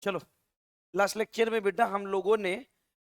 चलो, last lecture में बेटा हम लोगों ने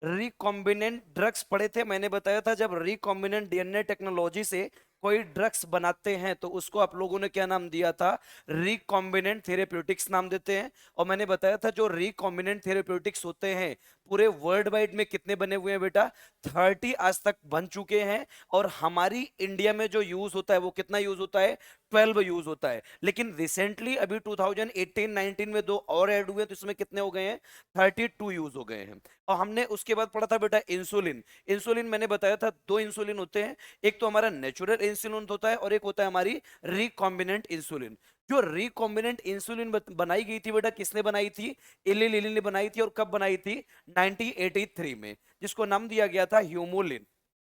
रिकॉम्बिनेंट ड्रग्स पढ़े थे। मैंने बताया था जब रिकॉम्बिनेंट डीएनए टेक्नोलॉजी से कोई ड्रग्स बनाते हैं तो उसको आप लोगों ने क्या नाम दिया था? रिकॉम्बिनेंट थेरेप्यूटिक्स नाम देते हैं। और मैंने बताया था जो रिकॉम्बिनेंट थेरेप्यूटिक्स होते हैं पूरे वर्ल्ड वाइड में कितने बने हुए हैं बेटा? 30 आज तक बन चुके हैं। और हमारी इंडिया में जो यूज होता है वो कितना यूज होता है? 12 यूज होता है। लेकिन रिसेंटली अभी 2018-19 में दो और ऐड हुए तो इसमें कितने हो गए हैं? 32 यूज हो गए हैं। और हमने उसके बाद पढ़ा था बेटा इंसुलिन। इंसुलिन मैंने बताया था दो इंसुलिन होते हैं, एक तो हमारा नेचुरल इंसुलिन होता है और एक होता है हमारी रिकॉम्बिनेंट इंसुलिन। जो रिकॉम्बिनेंट इंसुलिन बनाई गई थी बेटा, किसने बनाई थी? इली लिली ने बनाई थी। और कब बनाई थी? 1983 में, जिसको नाम दिया गया था ह्यूमोलिन।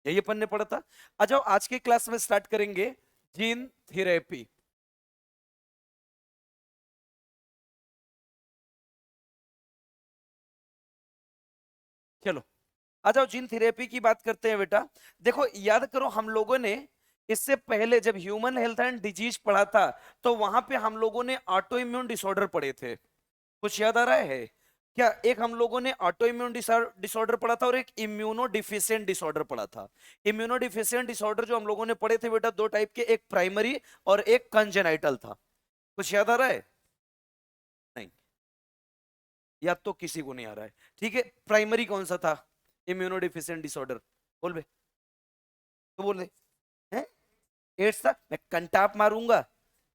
यही अपन ने पढ़ा था। आ जाओ आज के क्लास में स्टार्ट करेंगे जीन थेरेपी। चलो आ जाओ जीन थेरेपी की बात करते हैं बेटा। देखो याद करो हम लोगों ने इससे पहले जब ह्यूमन हेल्थ एंड डिजीज पढ़ा था तो वहां पे हम लोगों ने ऑटो इम्यून डिसऑर्डर पढ़े थे। कुछ याद आ रहा है क्या? एक हम लोगों ने ऑटो इम्यून डिसऑर्डर पढ़ा था और एक इम्यूनो डिफिशियंट डिसऑर्डर पढ़ा था। इम्यूनो डिफिशियंट डिसऑर्डर जो हम लोगों ने पढ़े थे बेटा दो टाइप के, एक प्राइमरी और एक कंजेनाइटल था। कुछ याद आ रहा है? नहीं, या तो किसी को नहीं आ रहा है। ठीक है, प्राइमरी कौन सा था इम्यूनो डिफिशियंट डिसऑर्डर? बोल बे, तो बोल दे। हैं? एड्स था? मैं कंटाप मारूंगा,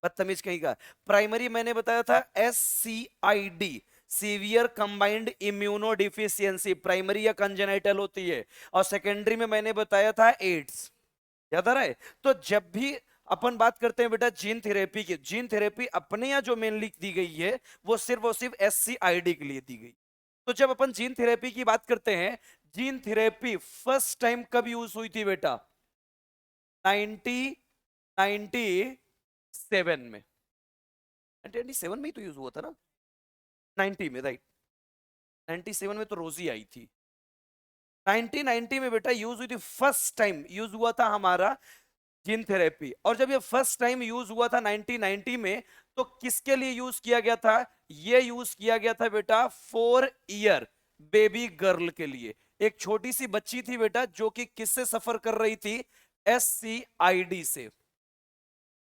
बदतमीज कहीं का। प्राइमरी मैंने बताया था SCID, severe combined immuno deficiency, primary या कंजेनाइटल होती है। और सेकेंडरी में मैंने बताया था एड्स। याद आ रहा है? तो जब भी अपन बात करते हैं बेटा जीन थेरेपी की, जीन थेरेपी अपने यहाँ जो मेनली दी गई है वो सिर्फ और सिर्फ SCID के लिए दी गई। तो जब अपन जीन थेरेपी की बात करते हैं, जीन थेरेपी फर्स्ट टाइम कब यूज हुई थी बेटा? 1997 में। 1997 में ही तो यूज हुआ था ना? 90 में, राइट। 97 में तो रोजी आई थी। 1990 में बेटा यूज हुई थी, फर्स्ट टाइम यूज हुआ था हमारा जीन थेरेपी। और जब ये फर्स्ट टाइम यूज हुआ था 1990 में, तो किसके लिए यूज किया गया था? ये यूज किया गया था बेटा 4 ईयर बेबी गर्ल के लिए। एक छोटी सी बच्ची थी बेटा जो कि किससे सफर कर रही थी? SCID से।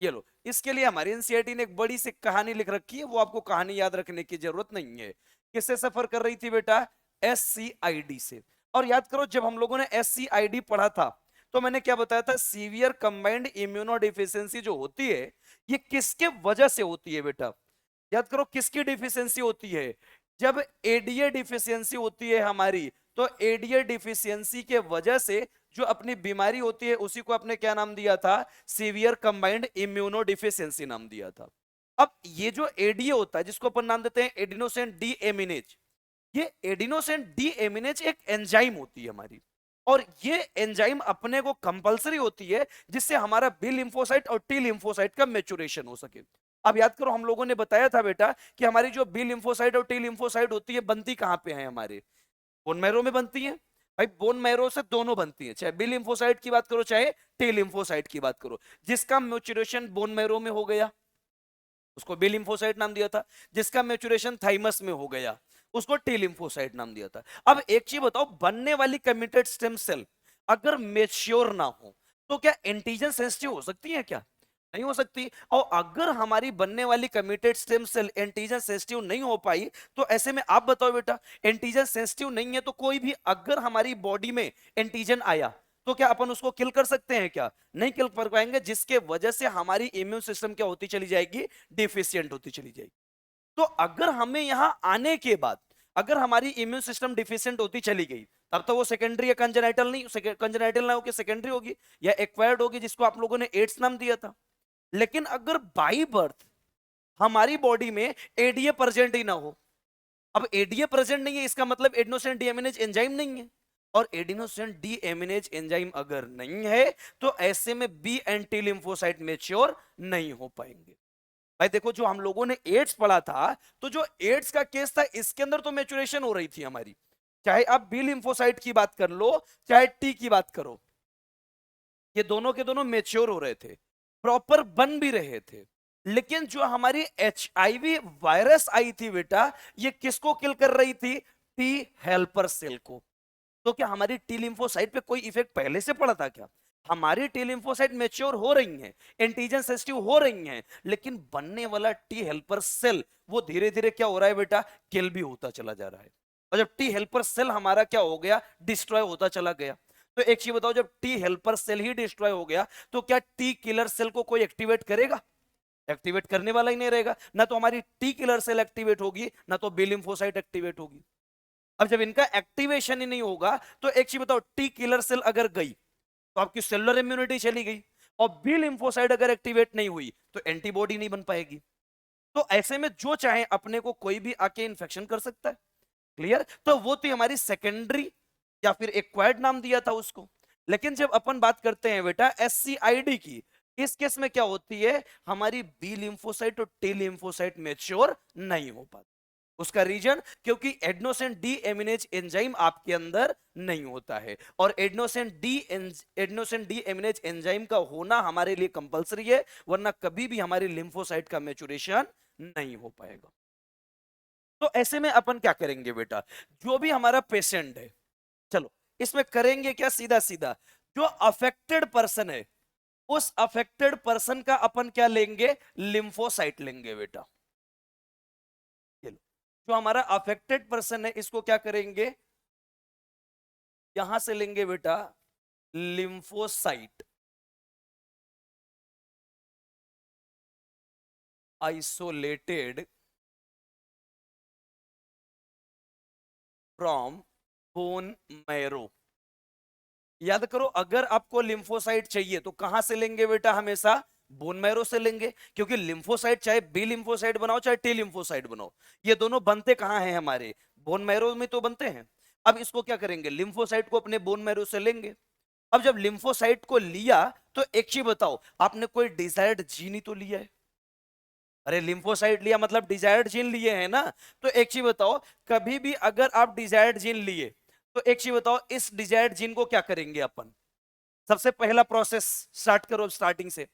ये लो, इसके लिए हमारी एनसीईआरटी ने एक बड़ी सी कहानी लिख रखी है, वो आपको कहानी याद रखने की जरूरत नहीं है। किससे सफर कर रही थी बेटा? SCID से। और याद करो जब हम लोगों ने SCID पढ़ा था तो मैंने क्या बताया था? सीवियर कंबाइंड इम्यूनो डिफिशियंसी जो होती है ये किसके वजह से होती है बेटा? याद करो किसकी डिफिशियंसी होती है? जब ADA डिफिशियंसी होती है हमारी, तो ADA डिफिशियंसी के वजह से जो अपनी बीमारी होती है उसी को आपने क्या नाम दिया था? सीवियर कंबाइंड इम्यूनो डिफिशियंसी नाम दिया था। अब ये जो ADA होता है जिसको अपन नाम देते हैं एडिनोसिन डी एमिनेज, ये एडिनोसिन डी एमिनेज एक एंजाइम होती है हमारी। और ये एंजाइम अपने को कंपलसरी होती है जिससे हमारा बी लिम्फोसाइट और टी लिम्फोसाइट का मेचुरेशन हो सके। अब याद करो हम लोगों ने बताया था बेटा कि हमारी जो बी लिम्फोसाइट और टी लिम्फोसाइट होती है बनती कहां पे है? हमारे बोन मैरो में बनती है। भाई बोन मैरो से दोनों बनती है, चाहे बी लिम्फोसाइट की बात करो चाहे टी लिम्फोसाइट की बात करो। जिसका मेचुरेशन बोन मैरो में हो गया उसको बी लिम्फोसाइट नाम दिया था, जिसका मेचुरेशन थाइमस में हो गया उसको टी लिम्फोसाइट नाम दिया था। अब एक चीज बताओ, बनने वाली कमिटेड स्टेम सेल अगर मेच्योर ना हो तो क्या एंटीजन सेंसिटिव हो सकती है क्या? नहीं हो सकती। और अगर हमारी बनने वाली committed stem cell antigen sensitive नहीं हो पाई तो ऐसे में आप बताओ बेटा, एंटीजन सेंसिटिव नहीं है तो कोई भी अगर हमारी बॉडी में एंटीजन आया तो क्या अपन उसको किल कर सकते हैं क्या? नहीं किल कर पाएंगे, जिसके वजह से हमारी इम्यून सिस्टम क्या होती चली जाएगी? डिफिशियंट होती चली जाएगी। तो अगर हमें यहां आने के बाद अगर हमारी इम्यून सिस्टम डिफिशियंट होती चली गई तब तो वो सेकेंडरी या कंजेनाइटल नहीं, कंजेनाइटल ना होकर सेकेंडरी होगी या एक्वायर्ड होगी, जिसको आप लोगों ने एड्स नाम दिया था। लेकिन अगर बाई बर्थ हमारी बॉडी में एडीए प्रेजेंट ही ना हो, अब एडीए प्रेजेंट नहीं है इसका मतलब एडिनोसिन डीएमिनेज एंजाइम नहीं है। और एडिनोसिन डीएमिनेज एंजाइम अगर नहीं है तो ऐसे में बी एंटी लिम्फोसाइट मेच्योर नहीं हो पाएंगे। भाई देखो जो हम लोगों ने एड्स पढ़ा था तो जो एड्स का केस था इसके अंदर तो मेचुरेशन हो रही थी हमारी, चाहे आप बी लिम्फोसाइट की बात कर लो चाहे टी की बात करो, ये दोनों के दोनों मेच्योर हो रहे थे, प्रॉपर बन भी रहे थे। लेकिन जो हमारी HIV वायरस आई थी बेटा, ये किसको किल कर रही थी? टी हेल्पर सेल को। तो क्या हमारी टी लिम्फोसाइट पे कोई इफेक्ट पहले से पड़ा था क्या? हमारी टी लिम्फोसाइट मैच्योर हो रही हैं, एंटीजन सेंसिटिव हो रही हैं, लेकिन बनने वाला टी हेल्पर सेल वो धीरे धीरे क्या हो रहा है बेटा? किल भी होता चला जा रहा है। और जब टी हेल्पर सेल हमारा क्या हो गया? डिस्ट्रॉय होता चला गया। तो एक चीज बताओ, जब टी हेल्पर सेल ही डिस्ट्रॉय हो गया तो क्या टी किलर सेल को कोई एक्टिवेट करेगा? एक्टिवेट करने वाला ही नहीं रहेगा। ना तो हमारी टी किलर सेल एक्टिवेट होगी, ना तो बी लिम्फोसाइट एक्टिवेट होगी। अब जब इनका एक्टिवेशन ही नहीं होगा तो एक चीज बताओ, टी किलर सेल अगर गई तो आपकी सेलुलर इम्यूनिटी चली गई, और बी लिम्फोसाइट अगर एक्टिवेट नहीं हुई तो एंटीबॉडी नहीं बन पाएगी। तो ऐसे में जो चाहे अपने को कोई भी आके इन्फेक्शन कर सकता है। क्लियर? तो वो तो हमारी सेकेंडरी या फिर एक्वायर्ड नाम दिया था उसको। लेकिन जब अपन बात करते हैं बेटा SCID की, इस केस में क्या होती है? हमारी बी लिम्फोसाइट और टी लिम्फोसाइट मैच्योर नहीं हो पाती। उसका रीजन, क्योंकि एडेनोसिन डी एमिनेज एंजाइम आपके अंदर नहीं होता है, और एडेनोसिन डी एमिनेज एंजाइम का होना हमारे लिए कंपलसरी है, वरना कभी भी हमारी लिम्फोसाइट का मैच्योरेशन नहीं हो पाएगा। तो ऐसे में अपन क्या करेंगे बेटा? जो भी हमारा पेशेंट है, चलो इसमें करेंगे क्या? सीधा सीधा जो अफेक्टेड पर्सन है, उस अफेक्टेड पर्सन का अपन क्या लेंगे? लिम्फोसाइट लेंगे बेटा। ये लो, जो हमारा अफेक्टेड पर्सन है इसको क्या करेंगे? यहां से लेंगे बेटा lymphocyte isolated from bone marrow. याद करो, अगर आपको लिम्फोसाइट चाहिए तो कहां से लेंगे बेटा? हमेशा बोन मैरो से लेंगे, क्योंकि लिम्फोसाइट चाहे बी लिम्फोसाइट बनाओ चाहे टी लिम्फोसाइट बनाओ, ये दोनों बनते कहां हैं? हमारे बोन मैरो में तो बनते हैं। अब इसको क्या करेंगे? लिम्फोसाइट को अपने बोन मैरो से लेंगे। अब जब लिम्फोसाइट को लिया तो एक चीज बताओ, आपने कोई डिजायर्ड जीन ही तो लिया है। अरे लिम्फोसाइट लिया मतलब डिजायर्ड जीन लिए हैं ना। तो एक चीज बताओ, कभी भी अगर आप डिजायर्ड जीन लिए तो एक चीज बताओ, इस डिजायर्ड जीन को क्या करेंगे अपन? सबसे पहला प्रोसेस स्टार्ट करो, स्टार्टिंग से।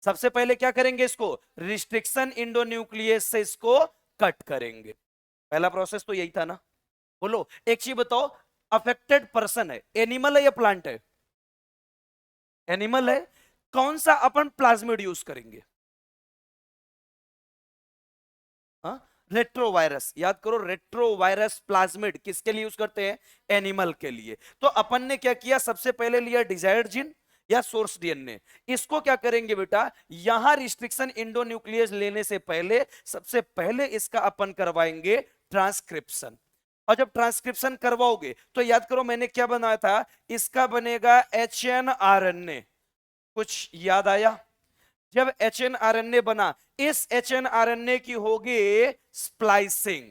सबसे पहले क्या करेंगे? इसको रिस्ट्रिक्शन इंडोन्यूक्लियस से इसको कट करेंगे। पहला प्रोसेस तो यही था ना। बोलो एक चीज बताओ, अफेक्टेड पर्सन है, एनिमल है या प्लांट है? एनिमल है। कौन सा अपन प्लाज्मिड यूज करेंगे? हाँ, रेट्रोवायरस। याद करो, रेट्रोवायरस प्लाज्मिड किसके लिए यूज करते हैं? एनिमल के लिए। तो अपन ने क्या किया? सबसे पहले लिया डिजायर्ड जीन या सोर्स डीएनए। इसको क्या करेंगे बेटा? यहां रिस्ट्रिक्शन इंडोन्यूक्लियस लेने से पहले सबसे पहले इसका अपन करवाएंगे ट्रांसक्रिप्शन। और जब ट्रांसक्रिप्शन करवाओगे तो याद करो मैंने क्या बनाया था? इसका बनेगा HNRNA। कुछ याद आया? जब HNRNA बना, इस HNRNA की होगी स्प्लाइसिंग।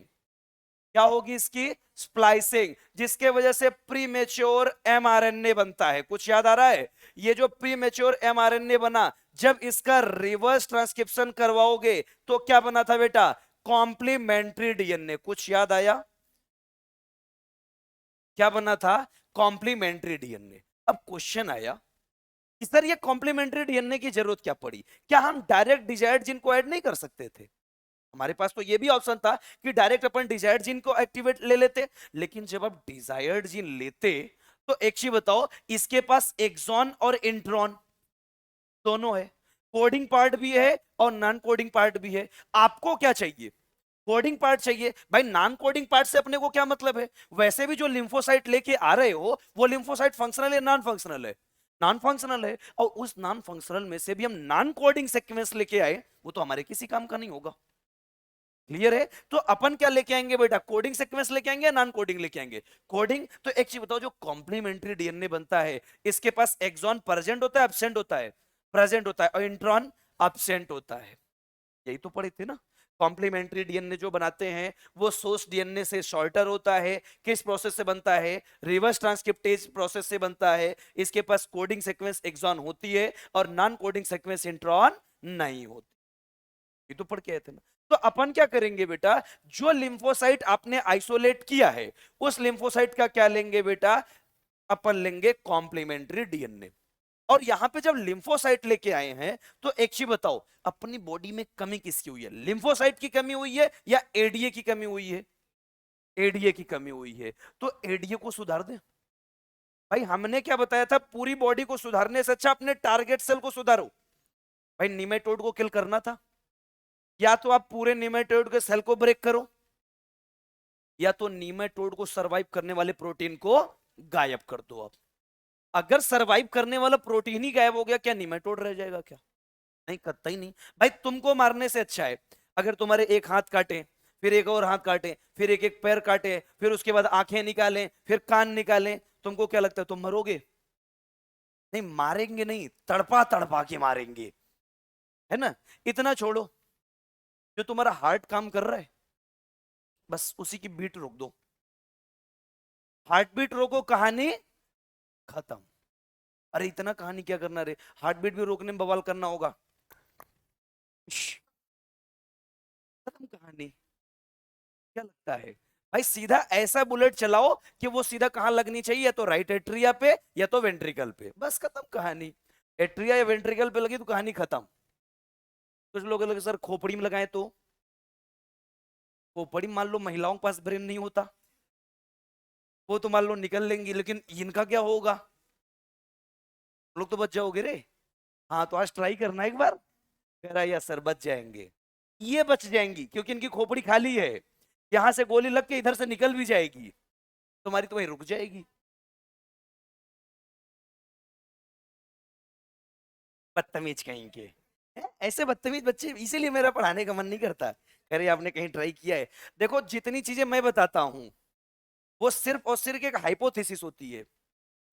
क्या होगी इसकी? स्प्लाइसिंग, जिसके वजह से प्रीमेच्योर mRNA बनता है। कुछ याद आ रहा है? ये जो प्रीमेच्योर mRNA बना, जब इसका रिवर्स ट्रांसक्रिप्शन करवाओगे तो क्या बना था बेटा? Complementary DNA. कुछ याद आया? क्या बना था? Complementary DNA. अब क्वेश्चन आया कि सर ये कॉम्प्लीमेंट्री डीएनए की जरूरत क्या पड़ी? क्या हम डायरेक्ट डिजायर्ड जीन को ऐड नहीं कर सकते थे? हमारे पास तो ये भी ऑप्शन था कि डायरेक्ट अपन डिजायर्ड जीन को एक्टिवेट ले लेते। लेकिन जब आप डिजायर्ड जीन लेते तो एक चीज बताओ, इसके पास एक्सॉन और इंट्रॉन दोनों है, कोडिंग पार्ट भी है और नॉन कोडिंग पार्ट भी है। आपको क्या चाहिए? कोडिंग पार्ट चाहिए भाई। नॉन कोडिंग पार्ट से अपने को क्या मतलब है? वैसे भी जो लिम्फोसाइट लेके आ रहे हो वो लिम्फोसाइट फंक्शनल है नॉन फंक्शनल है? नॉन फंक्शनल है। और उस नॉन फंक्शनल में से भी हम नॉन कोडिंग सीक्वेंस लेके आए, वो तो हमारे किसी काम का नहीं होगा। क्लियर है? तो अपन क्या लेके आएंगे बेटा? कोडिंग सीक्वेंस लेके आएंगे या नॉन कोडिंग लेके आएंगे? कोडिंग। तो एक चीज बताओ, जो कॉम्प्लीमेंट्री डीएनए बनता है इसके पास एक्सॉन प्रेजेंट होता है एब्सेंट होता है? प्रेजेंट होता है। और इंट्रॉन एब्सेंट होता है। यही तो पढ़े थे ना। कॉम्प्लीमेंट्री डीएनए जो बनाते हैं वो सोर्स डीएनए से शॉर्टर होता है। किस प्रोसेस से बनता है? रिवर्स ट्रांसक्रिप्टेज प्रोसेस से बनता है। इसके पास कोडिंग सीक्वेंस एक्सॉन होती है और नॉन कोडिंग सीक्वेंस इंट्रॉन नहीं होती। ये तो पढ़ के आए थे ना। तो अपन क्या करेंगे बेटा? जो लिम्फोसाइट आपने आइसोलेट किया है उस लिम्फोसाइट का क्या लेंगे बेटा? अपन लेंगे कॉम्प्लीमेंट्री डीएनए। और यहां पे जब लिम्फोसाइट लेके आए हैं तो एक चीज बताओ, अपनी बॉडी में कमी किसकी हुई है? लिम्फोसाइट की कमी हुई है या एडीए की कमी हुई है? एडीए की कमी हुई है। तो एडीए को सुधार दे। भाई हमने क्या बताया था, पूरी बॉडी को सुधारने से अच्छा अपने टारगेट सेल को सुधारो। भाई निमेटोड को किल करना था, या तो आप पूरे निमेटोड के सेल को ब्रेक करो, या तो निमेटोड को सरवाइव करने वाले प्रोटीन को गायब कर दो। आप अगर सरवाइव करने वाला प्रोटीन ही गायब हो गया, क्या निमेटोड रह जाएगा क्या? नहीं, कतई नहीं। भाई तुमको मारने से अच्छा है अगर तुम्हारे एक हाथ काटे, फिर एक और हाथ काटे, फिर एक एक पैर काटे, फिर उसके बाद आंखें निकालें, फिर कान निकालें, तुमको क्या लगता है तुम मरोगे? नहीं, मारेंगे नहीं, तड़पा तड़पा के मारेंगे, है ना। इतना छोड़ो, जो तुम्हारा हार्ट काम कर रहा है, बस उसी की बीट रोक दो। हार्ट बीट रोको, कहानी खत्म। अरे इतना कहानी क्या करना रे, हार्ट बीट भी रोकने में बवाल करना होगा, खत्म कहानी। क्या लगता है? भाई सीधा ऐसा बुलेट चलाओ कि वो सीधा कहां लगनी चाहिए, या तो राइट एट्रिया पे या तो वेंट्रिकल पे, बस खत्म कहानी। एट्रिया या वेंट्रिकल पे लगी तो कहानी खत्म। कुछ लोग लगे सर खोपड़ी में लगाए तो, खोपड़ी मान लो महिलाओं के पास ब्रेन नहीं होता, वो तो मान लो निकल लेंगी, लेकिन इनका क्या होगा? लोग तो बच जाओगे रे। हाँ तो आज ट्राई करना एक बार। कह रहा या सर बच जाएंगे, ये बच जाएंगी क्योंकि इनकी खोपड़ी खाली है, यहां से गोली लग के इधर से निकल भी जाएगी, तुम्हारी तो वहीं रुक जाएगी। बदतमीज कहीं के हैं? ऐसे बदतमीज बच्चे, इसीलिए मेरा पढ़ाने का मन नहीं करता। कह रहे आपने कहीं ट्राई किया है? देखो जितनी चीजें मैं बताता हूं वो सिर्फ और सिर्फ एक हाइपोथेसिस होती है,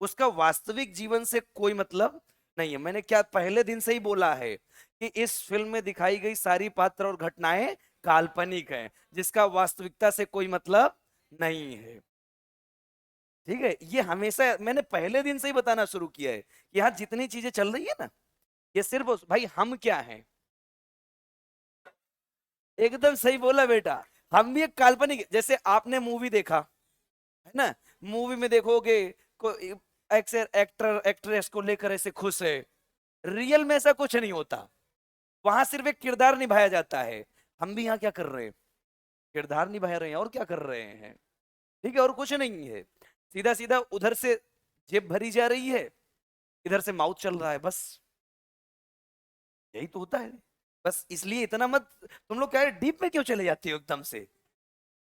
उसका वास्तविक जीवन से कोई मतलब नहीं है। मैंने क्या पहले दिन से ही बोला है कि इस फिल्म में दिखाई गई सारी पात्र और घटनाएं काल्पनिक हैं, जिसका वास्तविकता से कोई मतलब नहीं है। ठीक है, ये हमेशा मैंने पहले दिन से ही बताना शुरू किया है कि यहाँ जितनी चीजें चल रही है ना, ये सिर्फ भाई हम क्या हैं। एकदम सही बोला बेटा, हम भी एक काल्पनिक, जैसे आपने मूवी देखा है ना, मूवी में देखोगे कोई एक्टर एक्ट्रेस को लेकर ऐसे खुश है, रियल में ऐसा कुछ नहीं होता, वहां सिर्फ एक किरदार निभाया जाता है। हम भी यहाँ क्या कर रहे हैं, किरदार निभा रहे हैं, और क्या कर रहे हैं। ठीक है, और कुछ नहीं है। सीधा सीधा उधर से जेब भरी जा रही है, इधर से माउथ चल रहा है, बस यही तो होता है। बस इसलिए इतना मत, तुम लोग क्या डीप में क्यों चले जाते हो एकदम से।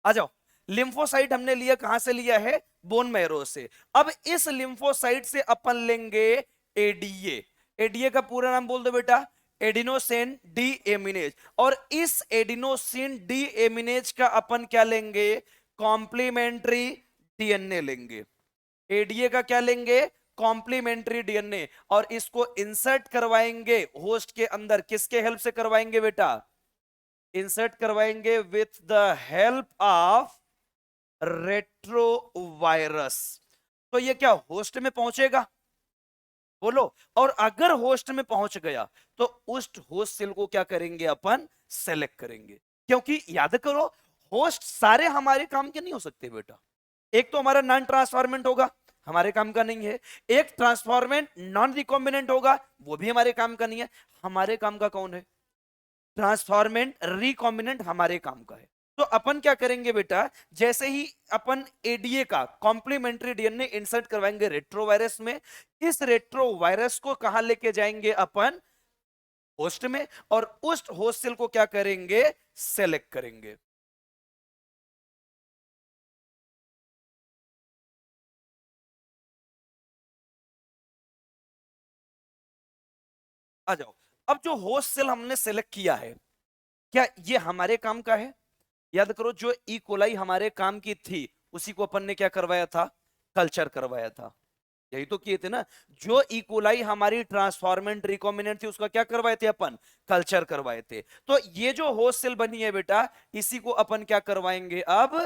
आ जाओ। लिम्फोसाइट हमने लिया, कहां से लिया है? बोन मैरो से। अब इस लिम्फोसाइट से अपन लेंगे एडीए। एडीए का पूरा नाम बोल दो बेटा, एडिनोसिन डी एमिनेज। और इस एडिनोसिन डी एमिनेज का अपन क्या लेंगे? कॉम्प्लीमेंट्री डीएनए लेंगे। एडीए का क्या लेंगे? Complementary DNA. और इसको इंसर्ट करवाएंगे होस्ट के अंदर, किसके हेल्प से करवाएंगे बेटा? इंसर्ट करवाएंगे with the help of retrovirus. तो ये क्या होस्ट में पहुंचेगा? बोलो। और अगर होस्ट में पहुंच गया तो उस होस्ट सेल को क्या करेंगे अपन? सेलेक्ट करेंगे। क्योंकि याद करो, होस्ट सारे हमारे काम के नहीं हो सकते बेटा। एक तो हमारा नॉन ट्रांसफॉर्मेंट होगा, हमारे काम का नहीं है। एक ट्रांसफॉर्मेंट नॉन रिकॉम्बिनेंट होगा, वो भी हमारे काम का नहीं है। हमारे काम का कौन है? ट्रांसफॉर्मेंट रिकॉम्बिनेंट हमारे काम का है। तो अपन क्या करेंगे बेटा, जैसे ही अपन एडीए का कॉम्प्लीमेंट्री डीएनए इंसर्ट करवाएंगे रेट्रोवायरस में, इस रेट्रोवायरस को कहां लेके जाएंगे अपन? होस्ट में। और उस होस्ट सेल को क्या करेंगे? सेलेक्ट करेंगे। आ जाओ। अब जो होस्ट सेल हमने सेलेक्ट किया है, क्या ये हमारे काम का है? याद करो, जो ई कोलाई हमारे काम की थी उसी को अपन ने क्या करवाया था? कल्चर करवाया था। यही तो किए थे ना। जो इकोलाई हमारी ट्रांसफॉर्मेंट रिकॉम्बिनेंट थी उसका क्या करवाए थे अपन? कल्चर करवाए थे। तो ये जो होस्ट सेल बनी है बेटा, इसी को अपन क्या करवाएंगे अब?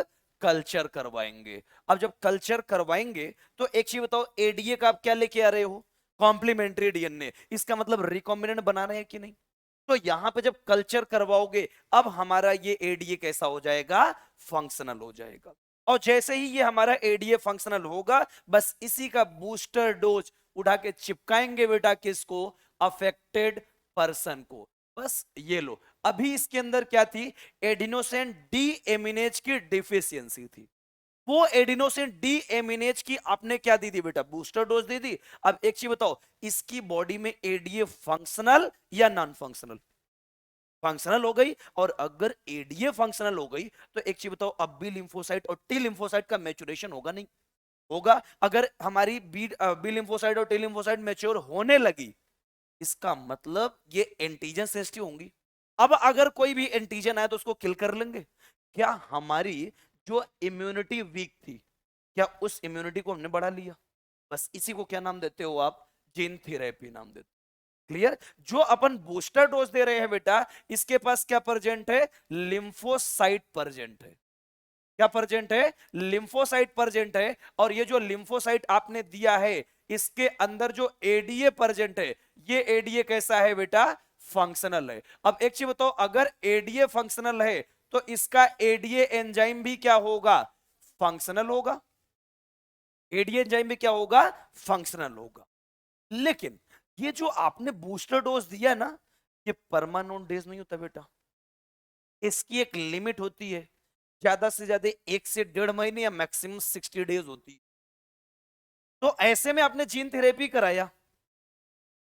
कल्चर करवाएंगे। अब जब कल्चर करवाएंगे तो एक चीज बताओ, एडीए का आप क्या लेके आ रहे हो? Complementary DNA. इसका मतलब रिकॉम्बिनेंट बना रहे हैं कि नहीं? तो यहां पे जब कल्चर करवाओगे, अब हमारा ये एडीए कैसा हो जाएगा? फंक्शनल हो जाएगा। और जैसे ही ये हमारा एडीए फंक्शनल होगा, बस इसी का बूस्टर डोज उठा के चिपकाएंगे बेटा किसको, अफेक्टेड पर्सन को। बस ये लो। अभी इसके अंदर क्या थी, एडिनोसिन डी एमिनेज की डिफिशियंसी थी। वो एडिनोसिन डी एमिनेज की आपने क्या दी थी बेटा, बूस्टर डोज दी थी। अब एक चीज बताओ, इसकी बॉडी में एडीए फंक्शनल या नॉन फंक्शनल, फंक्शनल हो गई। और अगर एडीए फंक्शनल हो गई तो एक चीज बताओ, अब बी लिम्फोसाइट और टी लिम्फोसाइट का मैच्योरेशन होगा नहीं होगा। अगर हमारी बी लिम्फोसाइट और टी लिम्फोसाइट मैच्योर होने लगी, इसका मतलब ये एंटीजन सेंसिटिव होंगी। अब अगर कोई भी एंटीजन आए तो उसको किल कर लेंगे। क्या हमारी जो इम्यूनिटी वीक थी, क्या उस इम्यूनिटी को हमने बढ़ा लिया। बस इसी को क्या नाम देते हो आप, जीन थेरेपी नाम देते हो। क्लियर। जो अपन बूस्टर डोज दे रहे हैं बेटा, इसके पास क्या प्रेजेंट है, लिम्फोसाइट प्रेजेंट है। क्या प्रेजेंट है, लिम्फोसाइट प्रेजेंट है। और ये जो लिम्फोसाइट आपने दिया है, इसके अंदर जो एडीए प्रेजेंट है, ये एडीए कैसा है बेटा, फंक्शनल है। अब एक चीज बताओ, अगर एडीए फंक्शनल है तो इसका एडीए एंजाइम भी क्या होगा, फंक्शनल होगा। एडीए एंजाइम भी क्या होगा, फंक्शनल होगा। लेकिन ये जो आपने बूस्टर डोज दिया ना, ये परमानेंट डेज नहीं होता बेटा, इसकी एक लिमिट होती है। ज्यादा से ज्यादा 1 से 1.5 महीने या मैक्सिमम 60 डेज होती है। तो ऐसे में आपने जीन थेरेपी कराया,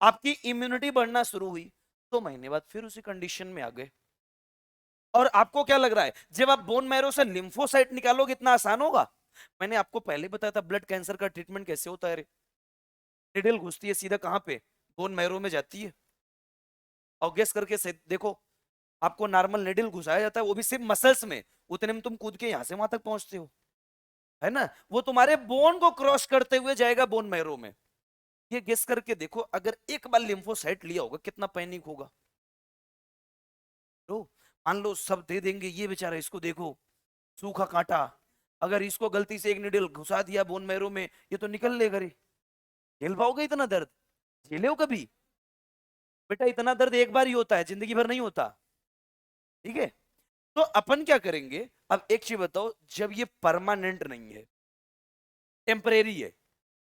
आपकी इम्यूनिटी बढ़ना शुरू हुई, 2 महीने बाद फिर उसी कंडीशन में आ गए। और आपको क्या लग रहा है, जब आप बोन मैरो से लिम्फोसाइट निकालोगे इतना आसान होगा। मैंने आपको पहले बताया था ब्लड कैंसर का ट्रीटमेंट कैसे होता है। निडल घुसती है सीधा कहां पे, बोन मैरो में जाती है। और गेस करके से देखो, आपको नॉर्मल निडल घुसाया जाता है, वो भी सिर्फ मसल्स में, उतने में तुम कूद के यहां से वहां तक पहुंचते हो, है ना। वो तुम्हारे बोन को क्रॉस करते हुए जाएगा बोन मैरो में। ये गेस करके देखो, अगर एक बार लिम्फोसाइट लिया होगा कितना पैनिक होगा। लो, मान लो सब दे देंगे, ये बेचारा इसको देखो, सूखा कांटा, अगर इसको गलती से एक निडल घुसा दिया बोन मैरो में, ये तो निकल लेगा रे। झेल पाओगे इतना दर्द, झेले हो कभी बेटा, इतना दर्द एक बार ही होता है, जिंदगी भर नहीं होता। ठीक है। तो अपन क्या करेंगे, अब एक चीज बताओ, जब ये परमानेंट नहीं है, टेम्परेरी है,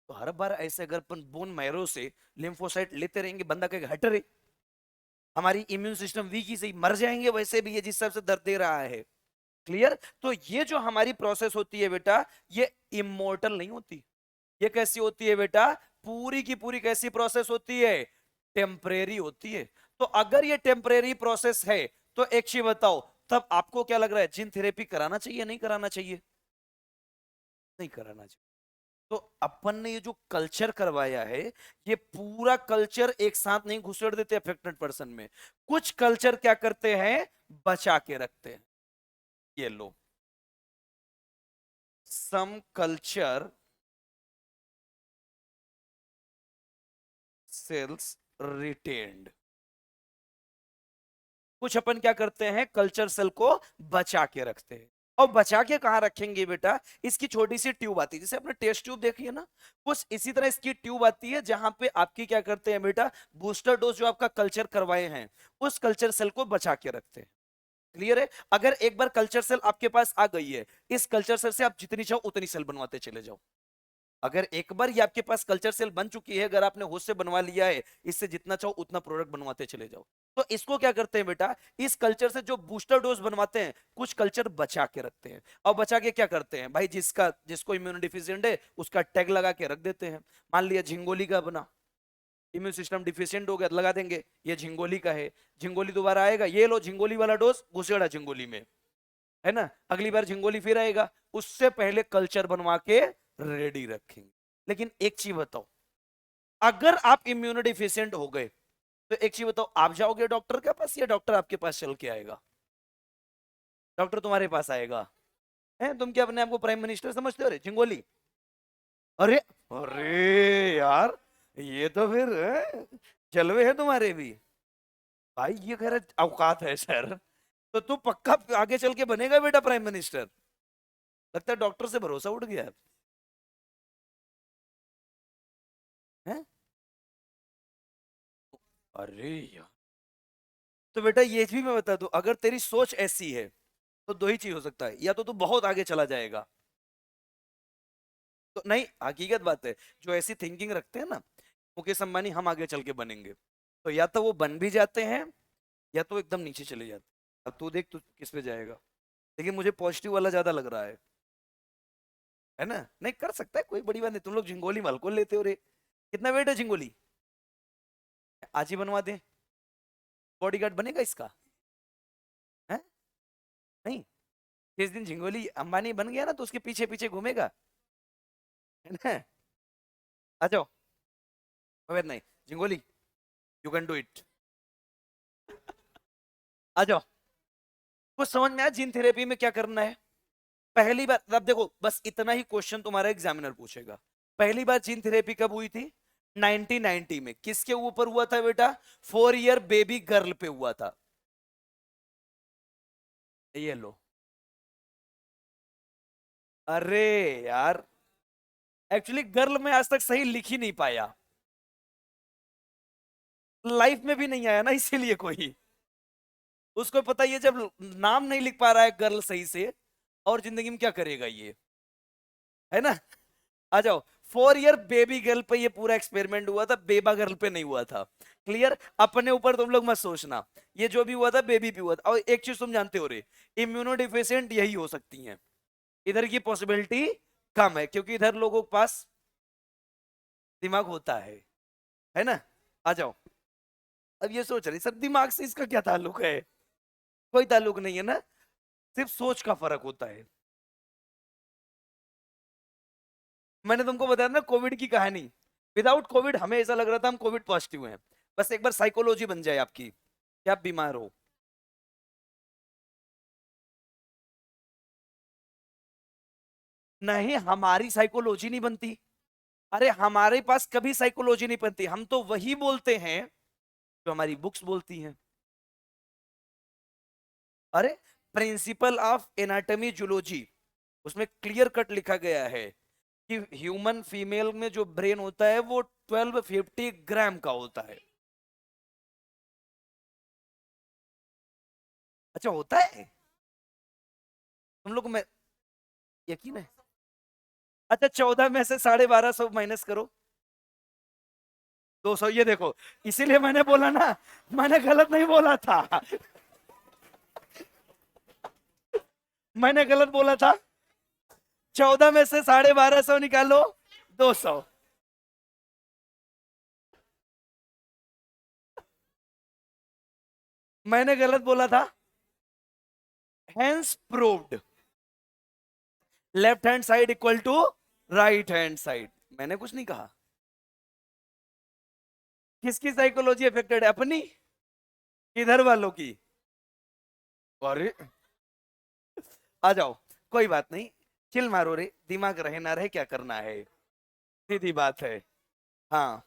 तो हर बार ऐसे अगर अपन बोन मैरो से लिम्फोसाइट लेते रहेंगे, बंदा कहेगा हट रे, हमारी इम्यून सिस्टम वीक ही सही, मर जाएंगे वैसे भी ये जिस हिसाब से दर्द दे रहा है। क्लियर। तो ये जो हमारी प्रोसेस होती है बेटा, ये इमोर्टल नहीं होती। ये कैसी होती है बेटा, पूरी की पूरी कैसी प्रोसेस होती है, टेम्परेरी होती है। तो अगर ये टेम्परेरी प्रोसेस है, तो एक चीज बताओ, तब आपको क्या लग रहा है, जीन थेरेपी कराना चाहिए नहीं कराना चाहिए, नहीं कराना चाहिए। तो अपन ने ये जो कल्चर करवाया है, ये पूरा कल्चर एक साथ नहीं घुसेड़ देते अफेक्टेड पर्सन में, कुछ कल्चर क्या करते हैं, बचा के रखते हैं। ये लो, सम कल्चर सेल्स रिटेन्ड, कुछ अपन क्या करते हैं, कल्चर सेल को बचा के रखते हैं। और बचा के कहां रखेंगे बेटा, इसकी छोटी सी ट्यूब आती है, जैसे आपने टेस्ट ट्यूब देखी है ना, कुछ इसी तरह इसकी ट्यूब आती है, जहां पे आपकी क्या करते हैं बेटा, बूस्टर डोज जो आपका कल्चर करवाए हैं, उस कल्चर सेल को बचा के रखते हैं। क्लियर है। अगर एक बार कल्चर सेल आपके पास आ गई है, इस कल्चर सेल से आप जितनी चाहो उतनी सेल बनवाते चले जाओ। अगर एक बार ये आपके पास कल्चर सेल बन चुकी है, अगर आपने होश से बनवा लिया है, इससे जितना चाहो उतना प्रोडक्ट बनवाते चले जाओ। तो इसको क्या करते हैं बेटा, इस कल्चर से जो बूस्टर डोज बनवाते हैं, कुछ कल्चर बचा के रखते हैं। और बचा के क्या करते हैं भाई, जिसको इम्यूनो डिफिशियंट है उसका टैग लगा के रख देते हैं। मान लिया झिंगोली का बना, इम्यून सिस्टम डिफिशियंट हो गया, लगा देंगे ये झिंगोली का है, झिंगोली दोबारा आएगा, ये लो झिंगोली वाला डोज, घुसेड़ा झिंगोली में, है ना। अगली बार झिंगोली फिर आएगा, उससे पहले कल्चर बनवा के रेडी रखेंगे। लेकिन एक चीज बताओ, अगर आप इम्यूनो डिफिशियंट हो गए, तो एक चीज बताओ, आप जाओगे डॉक्टर के पास या डॉक्टर आपके पास चल के आएगा, डॉक्टर तुम्हारे पास आएगा, है। तुम क्या अपने आप को प्राइम मिनिस्टर समझते हो रे झिंगोली, अरे अरे यार, ये तो फिर जलवे है तुम्हारे भी भाई, ये कह रहे औकात है सर, तो तू पक्का आगे चल के बनेगा बेटा प्राइम मिनिस्टर। लगता है डॉक्टर से भरोसा उठ गया है। अरे यार, तो बेटा ये भी मैं बता दूं, अगर तेरी सोच ऐसी है तो दो ही चीज हो सकता है, या तो तू बहुत आगे चला जाएगा, तो नहीं, हकीकत बात है, जो ऐसी थिंकिंग रखते हैं ना, मुकेश अंबानी हम आगे चल के बनेंगे। तो या तो वो बन भी जाते हैं या तो एकदम नीचे चले जाते हैं। अब तू देख तू किस पे जाएगा, लेकिन मुझे पॉजिटिव वाला ज्यादा लग रहा है ना? नहीं कर सकता है, कोई बड़ी बात नहीं। तुम लोग झिंगोली मालकोल लेते हो रे। कितना वेट है झिंगोली? आज ही बनवा दे, बॉडीगार्ड बनेगा इसका है? नहीं, जिस दिन झिंगोली अंबानी बन गया ना तो उसके पीछे पीछे घूमेगा, है ना? आ जाओ। अबे नहीं, झिंगोली यू कैन डू इट। आ जाओ। कुछ समझ में आया जीन थेरेपी में क्या करना है? पहली बार अब देखो, बस इतना ही क्वेश्चन तुम्हारा एग्जामिनर पूछेगा। पहली बार जीन थेरेपी कब हुई थी? 1990 में। किसके ऊपर हुआ था बेटा? 4 ईयर बेबी गर्ल पे हुआ था। ये लो। अरे यार, एक्चुअली गर्ल में आज तक सही लिख ही नहीं पाया, लाइफ में भी नहीं आया ना इसीलिए कोई। उसको पता ही है जब नाम नहीं लिख पा रहा है गर्ल सही से, और जिंदगी में क्या करेगा ये, है ना? आ जाओ। 4 ईयर बेबी गर्ल पे ये पूरा एक्सपेरिमेंट हुआ था, बेबा गर्ल पे नहीं हुआ था। क्लियर? अपने ऊपर तुम लोग मत सोचना, ये जो भी हुआ था बेबी पे हुआ था। और एक चीज तुम जानते हो रे, इम्यूनो डिफिशियंट यही हो सकती हैं, इधर की पॉसिबिलिटी कम है, क्योंकि इधर लोगों के पास दिमाग होता है ना? आ जाओ। अब ये सोच रहे सर दिमाग से इसका क्या ताल्लुक है? कोई ताल्लुक नहीं है ना, सिर्फ सोच का फर्क होता है। मैंने तुमको बताया ना कोविड की कहानी, विदाउट कोविड हमें ऐसा लग रहा था हम कोविड पॉजिटिव हैं। बस एक बार साइकोलॉजी बन जाए आपकी कि आप बीमार हो। नहीं, हमारी साइकोलॉजी नहीं बनती। अरे हमारे पास कभी साइकोलॉजी नहीं बनती, हम तो वही बोलते हैं जो हमारी बुक्स बोलती हैं। अरे प्रिंसिपल ऑफ एनाटॉमी जूलॉजी, उसमें क्लियर कट लिखा गया है कि ह्यूमन फीमेल में जो ब्रेन होता है वो 1250 ग्राम का होता है। अच्छा होता है? तुम लोग में यकीन है? अच्छा 14 में से 1250 माइनस करो, 200। ये देखो, इसीलिए मैंने बोला ना, मैंने गलत नहीं बोला था, मैंने गलत बोला था। 14 में से 1250 निकालो, 200। मैंने गलत बोला था। Hence proved left hand side equal to right hand side. मैंने कुछ नहीं कहा। किसकी साइकोलॉजी अफेक्टेड है? अपनी? किधर वालों की? अरे आ जाओ, कोई बात नहीं, चिल मारो रे, दिमाग रहे ना रहे क्या करना है, सीधी बात है। हाँ,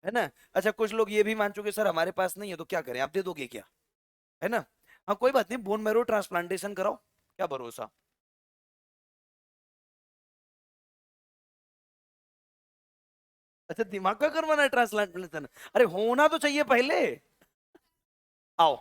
है ना? अच्छा कुछ लोग ये भी मान चुके सर हमारे पास नहीं है तो क्या करें, आप दे दोगे क्या, है ना? हाँ कोई बात नहीं, बोन मैरो ट्रांसप्लांटेशन कराओ, क्या भरोसा। अच्छा दिमाग का करवाना है ट्रांसप्लांटेशन? अरे होना तो चाहिए पहले। आओ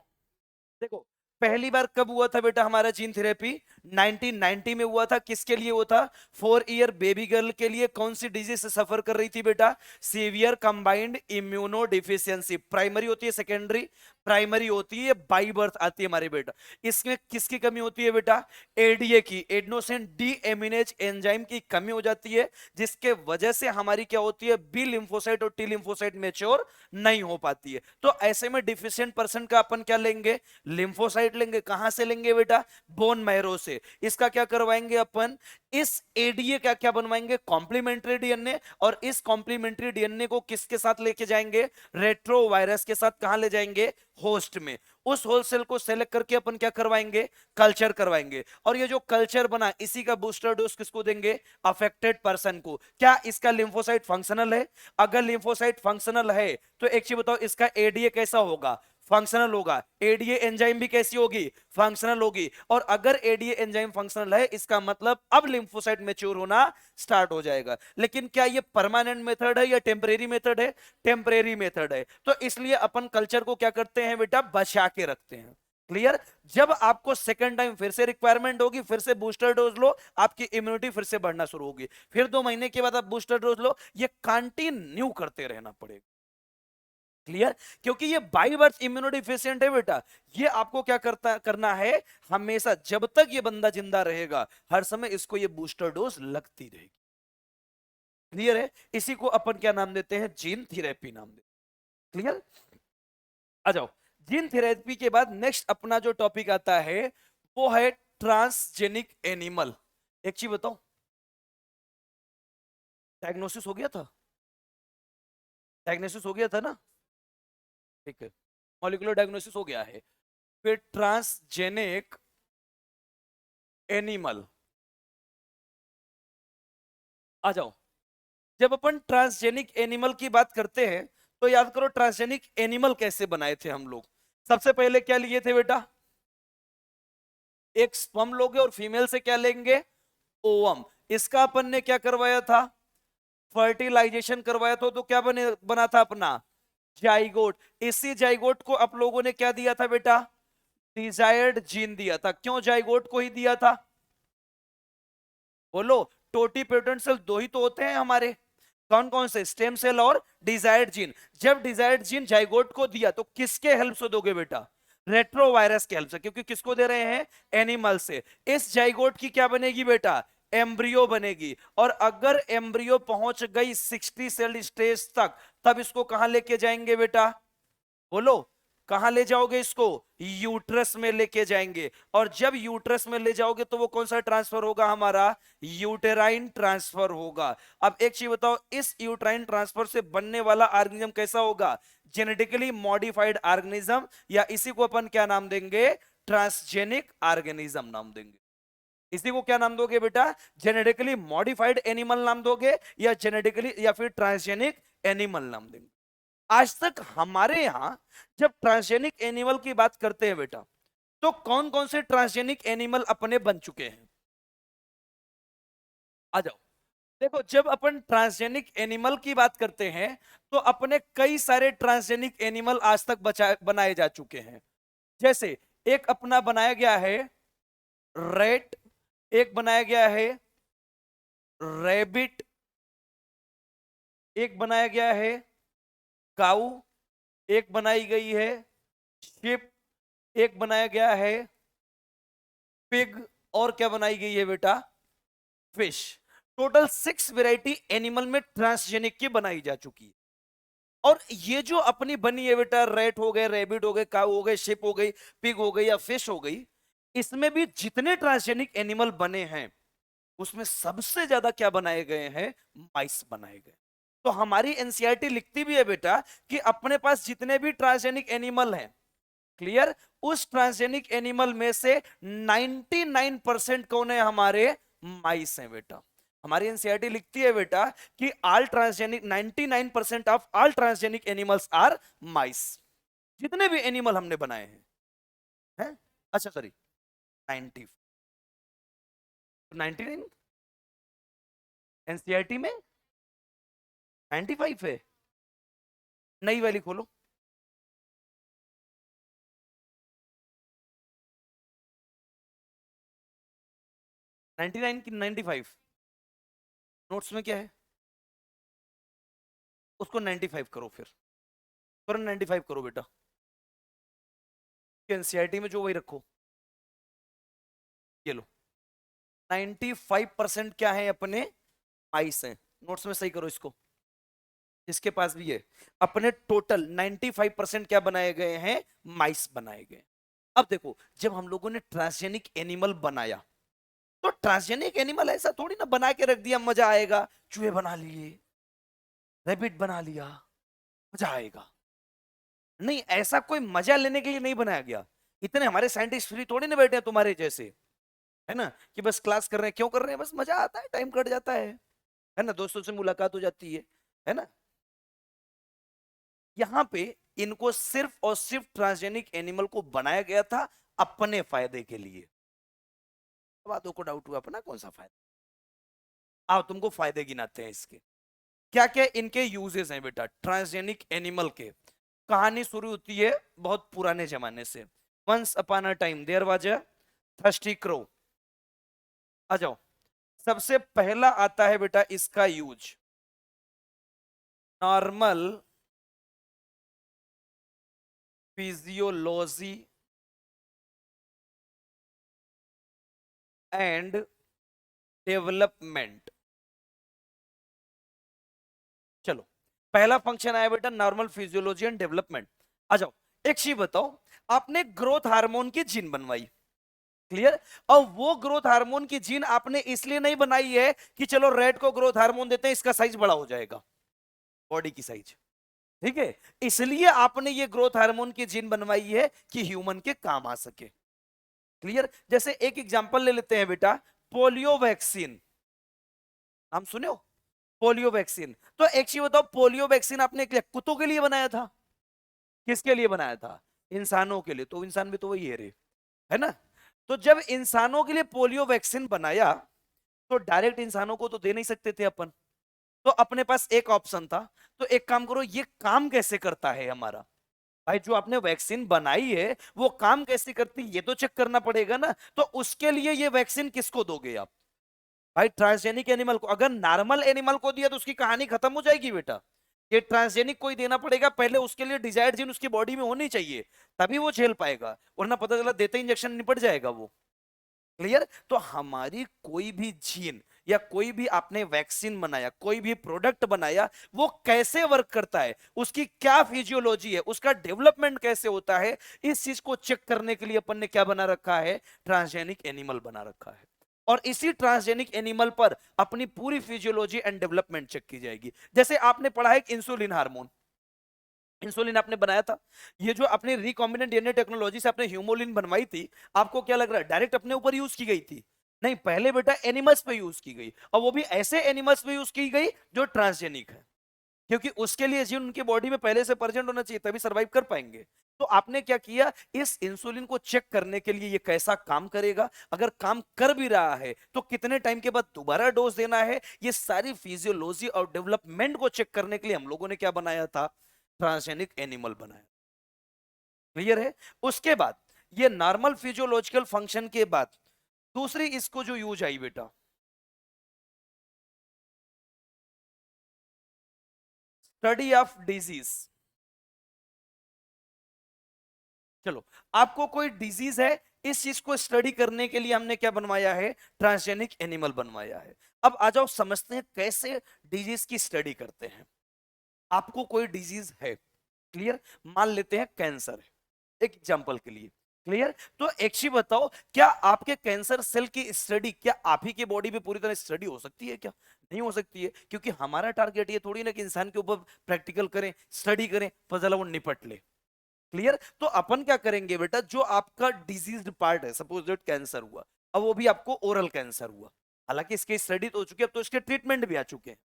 देखो, पहली बार कब हुआ था बेटा हमारा जीन थेरेपी? 1990 में हुआ था। किसके लिए हुआ था? 4 ईयर बेबी गर्ल के लिए। कौन सी डिजीज से सफर कर रही थी बेटा? Severe combined immuno deficiency. Primary होती है, सेकेंडरी? प्राइमरी होती है, बाई बर्थ आती है हमारे बेटा। इसमें किसकी कमी होती है बेटा? एडीए की, एडनोसिन डी एमिनेज एंजाइम की कमी हो जाती है, जिसके वजह से हमारी क्या होती है, बी लिम्फोसाइट और टी लिम्फोसाइट मेच्योर नहीं हो पाती है। तो ऐसे में डिफिशियंट पर्सन का अपन क्या लेंगे? लिम्फोसाइट लेंगे। कहां से लेंगे बेटा? बोन मैरो से। इसका क्या करवाएंगे अपन? इस एडीए का क्या बनवाएंगे? Complementary DNA. और इस कॉम्प्लीमेंट्री डीएनए को किसके साथ लेके जाएंगे? रेट्रोवायरस के साथ। कहां ले जाएंगे? होस्ट में। उस होल सेल को सेलेक्ट करके अपन क्या करवाएंगे? कल्चर करवाएंगे। और ये जो कल्चर बना इसी का बूस्टर डोज किसको देंगे? अफेक्टेड पर्सन को। क्या इसका लिम्फोसाइट फंक्शनल है? अगर लिम्फोसाइट फंक्शनल है तो एक चीज बताओ, इसका एडीए कैसा होगा? फंक्शनल होगा। एडीए एंजाइम भी कैसी होगी? फंक्शनल होगी। और अगर एडीए एंजाइम फंक्शनल है, इसका मतलब अब लिम्फोसाइट मैच्योर होना स्टार्ट हो जाएगा। लेकिन क्या ये परमानेंट मेथड है या टेम्परेरी मेथड है? टेम्परेरी मेथड है। तो इसलिए अपन कल्चर को क्या करते हैं बेटा? बचा के रखते हैं। क्लियर? जब आपको सेकंड टाइम फिर से रिक्वायरमेंट होगी, फिर से बूस्टर डोज लो, आपकी इम्यूनिटी फिर से बढ़ना शुरू होगी, फिर 2 महीने के बाद आप बूस्टर डोज लो, ये कंटिन्यू करते रहना पड़ेगा। क्लियर? क्योंकि ये बाई बर्थ इम्यूनोडिफिशियंट है बेटा, ये आपको क्या करना है, हमेशा जब तक ये बंदा जिंदा रहेगा हर समय इसको ये बूस्टर डोज लगती रहेगी। क्लियर है? इसी को अपन क्या नाम देते हैं, जीन थेरेपी नाम देते हैं। क्लियर? आ जाओ, जीन थेरेपी के बाद नेक्स्ट अपना जो टॉपिक आता है वो है ट्रांसजेनिक एनिमल। एक चीज बताओ, डायग्नोसिस हो गया था, डायग्नोसिस हो गया था ना, ठीक है, मॉलिक्यूलर डायग्नोसिस हो गया है। फिर ट्रांसजेनिक एनिमल, आ जाओ, जब अपन ट्रांसजेनिक एनिमल की बात करते हैं तो याद करो ट्रांसजेनिक एनिमल कैसे बनाए थे हम लोग। सबसे पहले क्या लिए थे बेटा, एक स्पर्म लोगे और फीमेल से क्या लेंगे, ओवम। इसका अपन ने क्या करवाया था, फर्टिलाइजेशन करवाया था, तो क्या बना था अपना जाइगोट। इसी जाइगोट को आप लोगों ने क्या दिया था बेटा, डिजायर्ड जीन दिया था। क्यों जाइगोट को ही दिया था, बोलो? टोटीपोटेंट सेल दो ही तो होते हैं हमारे, कौन कौन से, स्टेम सेल और डिजायर्ड जीन। जब डिजायर्ड जीन जाइगोट को दिया तो किसके हेल्प से दोगे बेटा, रेट्रोवायरस के हेल्प से, क्योंकि किसको दे रहे हैं, एनिमल से। इस जाइगोट की क्या बनेगी बेटा, एम्ब्रियो बनेगी। और अगर एम्ब्रियो पहुंच गई 60 सेल स्टेज तक, तब इसको कहां लेके जाएंगे बेटा, बोलो? कहां ले जाओगे इसको, यूट्रस में लेके जाएंगे। और जब यूट्रस में ले जाओगे तो वो कौन सा ट्रांसफर होगा हमारा, यूटेराइन ट्रांसफर होगा। अब एक चीज बताओ, इस यूटेराइन ट्रांसफर से बनने वाला ऑर्गेनिज्म कैसा होगा, जेनेटिकली मॉडिफाइड ऑर्गेनिज्म, या इसी को अपन क्या नाम देंगे, ट्रांसजेनिक ऑर्गेनिज्म नाम देंगे। इसी को क्या नाम दोगे बेटा, जेनेटिकली मॉडिफाइड एनिमल नाम दोगे, या जेनेटिकली, या फिर ट्रांसजेनिक एनिमल नाम देंगे। आज तक हमारे यहां जब ट्रांसजेनिक एनिमल की बात करते हैं बेटा, तो कौन कौन से ट्रांसजेनिक एनिमल अपने बन चुके हैं, आ जाओ। देखो, जब अपन ट्रांसजेनिक एनिमल की बात करते हैं तो अपने कई सारे ट्रांसजेनिक एनिमल आज तक बनाए जा चुके हैं। जैसे एक अपना बनाया गया है रेट, एक बनाया गया है रैबिट, एक बनाया गया है काऊ, एक बनाई गई है शिप, एक बनाया गया है पिग, और क्या बनाई गई है बेटा, फिश। टोटल 6 वैरायटी एनिमल में ट्रांसजेनिक की बनाई जा चुकी है। और ये जो अपनी बनी है बेटा, रेट हो गए, रेबिट हो गए, काऊ हो गए, शिप हो गई, पिग हो गई या फिश हो गई, इसमें भी जितने ट्रांसजेनिक एनिमल बने हैं उसमें सबसे ज्यादा क्या बनाए गए हैं, माइस बनाए गए। तो हमारी एनसीईआरटी लिखती भी है बेटा कि अपने पास जितने भी ट्रांसजेनिक एनिमल हैं, क्लियर, उस ट्रांसजेनिक एनिमल में से 99% कौन है, हमारे माइस हैं बेटा। हमारी एनसीईआरटी लिखती है बेटा कि all transgenic 99% of all transgenic animals are mice. जितने भी एनिमल हमने बनाए हैं, अच्छा सॉरी 90, 99 एनसीईआरटी में 95 है। नई वाली खोलो, 99 की 95, नोट्स में क्या है, उसको 95 करो, फिर तुरंत 95 करो बेटा, एनसीईआरटी में जो वही रखो। ये लो, 95% क्या है अपने, माइस हैं। नोट्स में सही करो इसको, जिसके पास भी है। अपने टोटल 95% क्या बनाए गए हैं, माइस बनाए गए। अब देखो, जब हम लोगों ने ट्रांसजेनिक एनिमल बनाया, तो ट्रांसजेनिक एनिमल ऐसा थोड़ी ना बना के रख दिया मजा आएगा, चूहे बना लिए, रैबिट बना लिया, मजा आएगा। नहीं, ऐसा कोई मजा लेने के लिए नहीं बनाया गया। इतने हमारे साइंटिस्ट फ्री थोड़ी ना बैठे हैं तुम्हारे जैसे, है ना, कि बस क्लास कर रहे हैं, क्यों कर रहे हैं, बस मजा आता है, टाइम कट जाता है ना, दोस्तों से मुलाकात हो जाती है ना। यहां पे इनको सिर्फ और सिर्फ ट्रांसजेनिक एनिमल को बनाया गया था अपने फायदे के लिए। बातों को डाउट हुआ, अपना कौन सा फायदा, आओ तुमको फायदे गिनाते हैं इसके। क्या क्या इनके यूजेस हैं बेटा ट्रांसजेनिक एनिमल के। कहानी शुरू होती है बहुत पुराने जमाने से। Once upon a time there was a thirsty crow. आ जाओ, सबसे पहला आता है बेटा इसका use, normal physiology and development. चलो, पहला फंक्शन आया बेटा नॉर्मल फिजियोलॉजी एंड डेवलपमेंट। आ जाओ, एक चीज बताओ, आपने ग्रोथ हार्मोन की जीन बनवाई, क्लियर। और वो ग्रोथ हार्मोन की जीन आपने इसलिए नहीं बनाई है कि चलो रेड को ग्रोथ हार्मोन देते हैं इसका साइज बड़ा हो जाएगा, बॉडी की साइज, ठीक है। इसलिए आपने ये ग्रोथ हार्मोन की जीन बनवाई है कि ह्यूमन के काम आ सके, क्लियर। जैसे एक एग्जांपल ले लेते हैं बेटा, पोलियो वैक्सीन, हम सुने हो पोलियो वैक्सीन। तो एक चीज बताओ, पोलियो वैक्सीन आपने कुत्तों के लिए बनाया था, किसके लिए बनाया था, इंसानों के लिए, तो इंसान भी तो वही है ना। तो जब इंसानों के लिए पोलियो वैक्सीन बनाया तो डायरेक्ट इंसानों को तो दे नहीं सकते थे अपन, तो अपने पास एक ऑप्शन था, तो एक काम करो, ये काम कैसे करता है हमारा, भाई जो आपने वैक्सीन बनाई है वो काम कैसे करती है ये तो चेक करना पड़ेगा ना। तो उसके लिए ये वैक्सीन किसको दोगे आप, भाई ट्रांसजेनिक एनिमल को। अगर नॉर्मल एनिमल को दिया तो उसकी कहानी खत्म हो जाएगी बेटा, ये ट्रांसजेनिक कोई देना पड़ेगा, पहले उसके लिए डिजायर्ड जीन उसकी बॉडी में होनी चाहिए, तभी वो झेल पाएगा, वरना पता चला देते इंजेक्शन निपट जाएगा वो, क्लियर। तो हमारी कोई भी जीन या कोई भी आपने वैक्सीन बनाया, कोई भी प्रोडक्ट बनाया, वो कैसे वर्क करता है, उसकी क्या फिजियोलॉजी है, उसका डेवलपमेंट कैसे होता है, इस चीज को चेक करने के लिए अपन ने क्या बना रखा है, ट्रांसजेनिक एनिमल बना रखा है। और इसी ट्रांसजेनिक एनिमल पर अपनी पूरी फिजियोलॉजी एंड डेवलपमेंट चेक की जाएगी। जैसे आपने पढ़ा है इंसुलिन हार्मोन, इंसुलिन आपने बनाया था, ये जो अपने रिकॉम्बिनेंट डीएनए टेक्नोलॉजी से आपने ह्यूमोलिन बनवाई थी, आपको क्या लग रहा है डायरेक्ट अपने ऊपर यूज की गई थी, नहीं, पहले बेटा एनिमल्स पे यूज की गई, और वो भी ऐसे एनिमल्स पे यूज की गई जो ट्रांसजेनिक है, क्योंकि उसके लिए जीन उनकी बॉडी में पहले से प्रेजेंट होना चाहिए तभी सरवाइव कर पाएंगे। तो आपने क्या किया, इस इंसुलिन को चेक करने के लिए ये कैसा काम करेगा, अगर काम कर भी रहा है तो कितने टाइम के बाद दोबारा डोज देना है, ये सारी फिजियोलॉजी और डेवलपमेंट को चेक करने के लिए हम लोगों ने क्या बनाया था, ट्रांसजेनिक एनिमल बनाया, क्लियर है। उसके बाद ये नॉर्मल फिजियोलॉजिकल फंक्शन के बाद दूसरी इसको जो यूज आई बेटा, स्टडी ऑफ डिजीज। चलो, आपको कोई डिजीज है, इस चीज को स्टडी करने के लिए हमने क्या बनवाया है, ट्रांसजेनिक एनिमल बनवाया है। अब आ जाओ समझते हैं कैसे डिजीज की स्टडी करते हैं। आपको कोई डिजीज है, क्लियर, मान लेते हैं कैंसर है एक एग्जांपल के लिए, क्लियर। तो एक चीज बताओ, क्या आपके कैंसर सेल की स्टडी क्या आप ही के बॉडी पे पूरी तरह स्टडी हो सकती है क्या, नहीं हो सकती है, क्योंकि हमारा टारगेट ये थोड़ी ना कि इंसान के ऊपर प्रैक्टिकल करें, स्टडी करें, फजला वो निपट ले, क्लियर। तो अपन क्या करेंगे बेटा, जो आपका डिजीज्ड पार्ट है, सपोज दैट कैंसर हुआ, अब वो भी आपको ओरल कैंसर हुआ, हालांकि इसकी स्टडी तो हो चुकी है, अब तो इसके ट्रीटमेंट भी आ चुके हैं,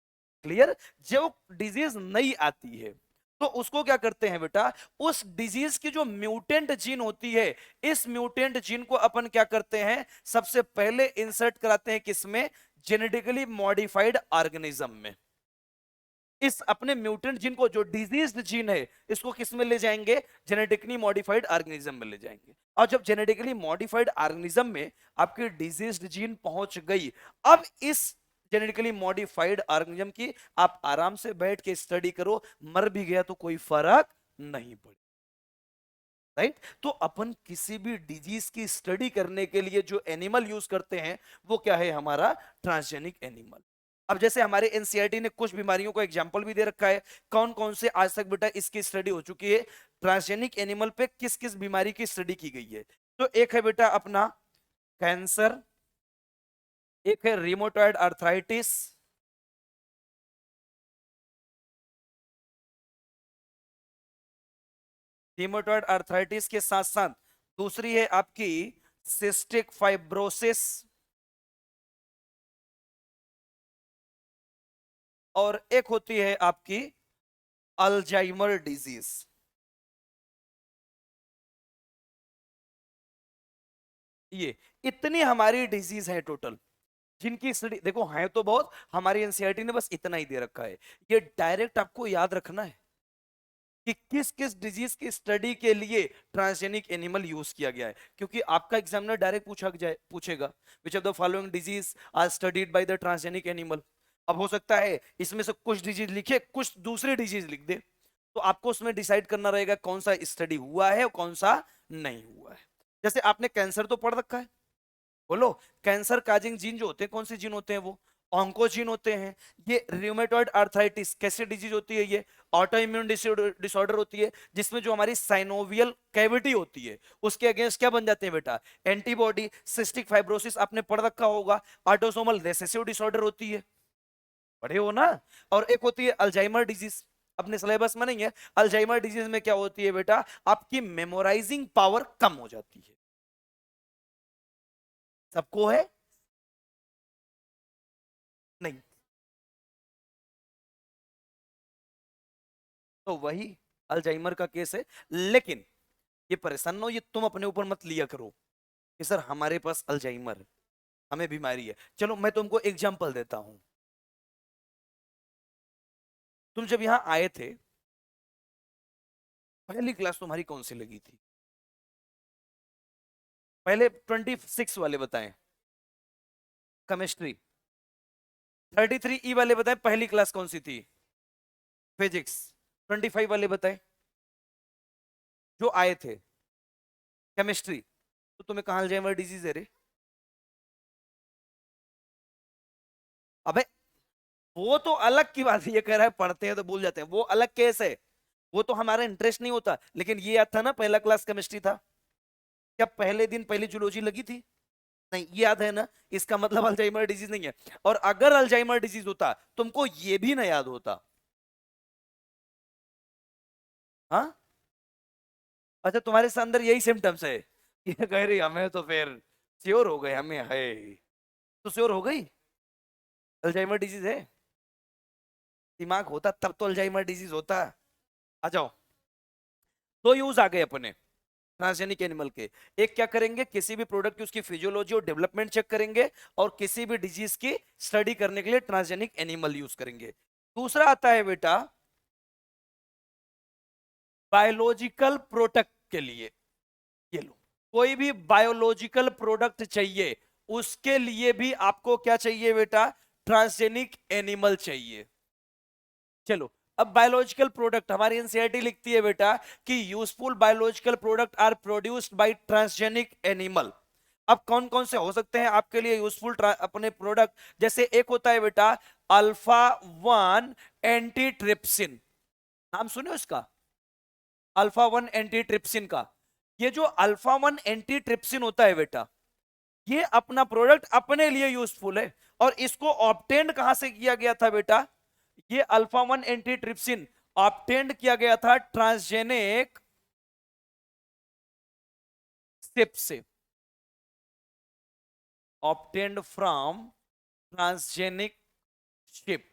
क्लियर। जो डिजीज नहीं आती है तो उसको क्या करते हैं बेटा, उस डिजीज की जो म्यूटेंट जीन होती है, इस म्यूटेंट जीन को अपन क्या करते हैं, सबसे पहले इंसर्ट कराते हैं किसमें, जेनेटिकली मॉडिफाइड ऑर्गेनिज्म में। इस अपने म्यूटेंट जीन को, जो डिजीज्ड जीन है, इसको किस में ले जाएंगे, जेनेटिकली मॉडिफाइड ऑर्गेनिज्म में ले जाएंगे। और जब जेनेटिकली मॉडिफाइड ऑर्गेनिज्म में आपकी डिजीज्ड जीन पहुंच गई, अब इस जेनेटिकली मॉडिफाइड ऑर्गेनिज्म की आप आराम से बैठ के स्टडी करो, मर भी गया तो कोई फर्क नहीं पड़े, राइट। तो अपन किसी भी डिजीज की स्टडी करने के लिए जो एनिमल यूज करते हैं वो क्या है, हमारा ट्रांसजेनिक एनिमल। अब जैसे हमारे एनसीईआरटी ने कुछ बीमारियों को एग्जांपल भी दे रखा है, कौन कौन से आज तक बेटा इसकी स्टडी हो चुकी है, ट्रांसजेनिक एनिमल पे किस किस बीमारी की स्टडी की गई है। तो एक है बेटा अपना कैंसर, एक है रिमोटॉइड आर्थराइटिस, रिमोटॉइड आर्थराइटिस के साथ साथ दूसरी है आपकी सिस्टिक फाइब्रोसिस, और एक होती है आपकी अल्जाइमर डिजीज। ये इतनी हमारी डिजीज है टोटल, जिनकी स्टडी देखो है तो बहुत, हमारी एनसीईआरटी ने बस इतना ही दे रखा है, ये डायरेक्ट आपको याद रखना है कि किस किस डिजीज की स्टडी के लिए ट्रांसजेनिक एनिमल यूज किया गया है, क्योंकि आपका एग्जामिनर डायरेक्ट पूछेगा which of the following disease are studied by the transgenic animal. अब हो सकता है इसमें से कुछ डिजीज लिखे, कुछ दूसरी डिजीज लिख दे, तो आपको उसमें डिसाइड करना रहेगा कौन सा स्टडी हुआ है और कौन सा नहीं हुआ है। जैसे आपने कैंसर तो पढ़ रखा है, बोलो कैंसर काजिंग जीन जो होते हैं कौन से जीन होते हैं, वो ऑन्कोजीन होते हैं। ये रियोमेटॉइड आर्थराइटिस कैसे डिजीज होती है, ये ऑटो इम्यून डिसऑर्डर होती है, जिसमें जो हमारी साइनोवियल कैविटी होती है उसके अगेंस्ट क्या बन जाते हैं बेटा, एंटीबॉडी। सिस्टिक फाइब्रोसिस आपने पढ़ रखा होगा, ऑटोसोमल रिसेसिव डिसऑर्डर होती है, पढ़े हो ना। और एक होती है अल्जाइमर डिजीज, अपने सिलेबस में नहीं है। अल्जाइमर डिजीज में क्या होती है बेटा, आपकी मेमोराइजिंग पावर कम हो जाती है। सबको है नहीं, तो वही अल्जाइमर का केस है। लेकिन ये परेशान ना हो, ये तुम अपने ऊपर मत लिया करो कि सर हमारे पास अल्जाइमर है, हमें बीमारी है। चलो मैं तुमको एग्जांपल देता हूं। तुम जब यहां आए थे, पहली क्लास तुम्हारी कौन सी लगी थी, पहले 26 वाले बताएं, केमिस्ट्री। 33E वाले बताएं पहली क्लास कौन सी थी, फिजिक्स। 25 वाले बताएं जो आए थे, केमिस्ट्री। तो तुम्हें कहां अल्जाइमर डिजीज है रे? अबे वो तो अलग की बात है, ये कह रहा है पढ़ते हैं तो भूल जाते हैं, वो अलग केस है, वो तो हमारा इंटरेस्ट नहीं होता। लेकिन ये याद था ना पहला क्लास केमिस्ट्री था, क्या पहले दिन पहली जूलॉजी लगी थी? नहीं, ये याद है ना, इसका मतलब अल्जाइमर डिजीज नहीं है। और अगर अल्जाइमर डिजीज होता तुमको ये भी ना याद होता। हाँ, अच्छा तुम्हारे से अंदर यही सिम्टम्स है, ये कह रही हमें तो फिर श्योर हो गए, हमें है तो श्योर हो गई अल्जाइमर डिजीज है। दिमाग होता तब तो अल्जाइमर डिजीज होता। आ जाओ, दो यूज आ गए अपने ट्रांसजेनिक एनिमल के। एक क्या करेंगे, किसी भी प्रोडक्ट की उसकी फिजियोलॉजी और डेवलपमेंट चेक करेंगे, और किसी भी डिजीज की स्टडी करने के लिए ट्रांसजेनिक एनिमल यूज करेंगे। दूसरा आता है बेटा बायोलॉजिकल प्रोडक्ट के लिए। ये लो, कोई भी बायोलॉजिकल प्रोडक्ट चाहिए उसके लिए भी आपको क्या चाहिए बेटा, ट्रांसजेनिक एनिमल चाहिए। चलो, अब बायोलॉजिकल प्रोडक्ट हमारी एनसीईआरटी लिखती है बेटा कि useful biological product are produced by transgenic animal. अब कौन कौन से हो सकते हैं आपके लिए यूजफुल अपने प्रोडक्ट, जैसे एक होता है बेटा अल्फा 1 एंटी ट्रिप्सिन, नाम सुने उसका, अल्फा 1 एंटी ट्रिप्सिन का। ये जो अल्फा 1 एंटी ट्रिप्सिन होता है बेटा, ये अपना प्रोडक्ट अपने लिए यूजफुल है। और इसको ऑब्टेंड कहां से किया गया था बेटा, ये अल्फा 1 एंटी ट्रिप्सिन ऑब्टेंड किया गया था ट्रांसजेनिक सिप से, ऑब्टेंड फ्रॉम ट्रांसजेनिक शिप।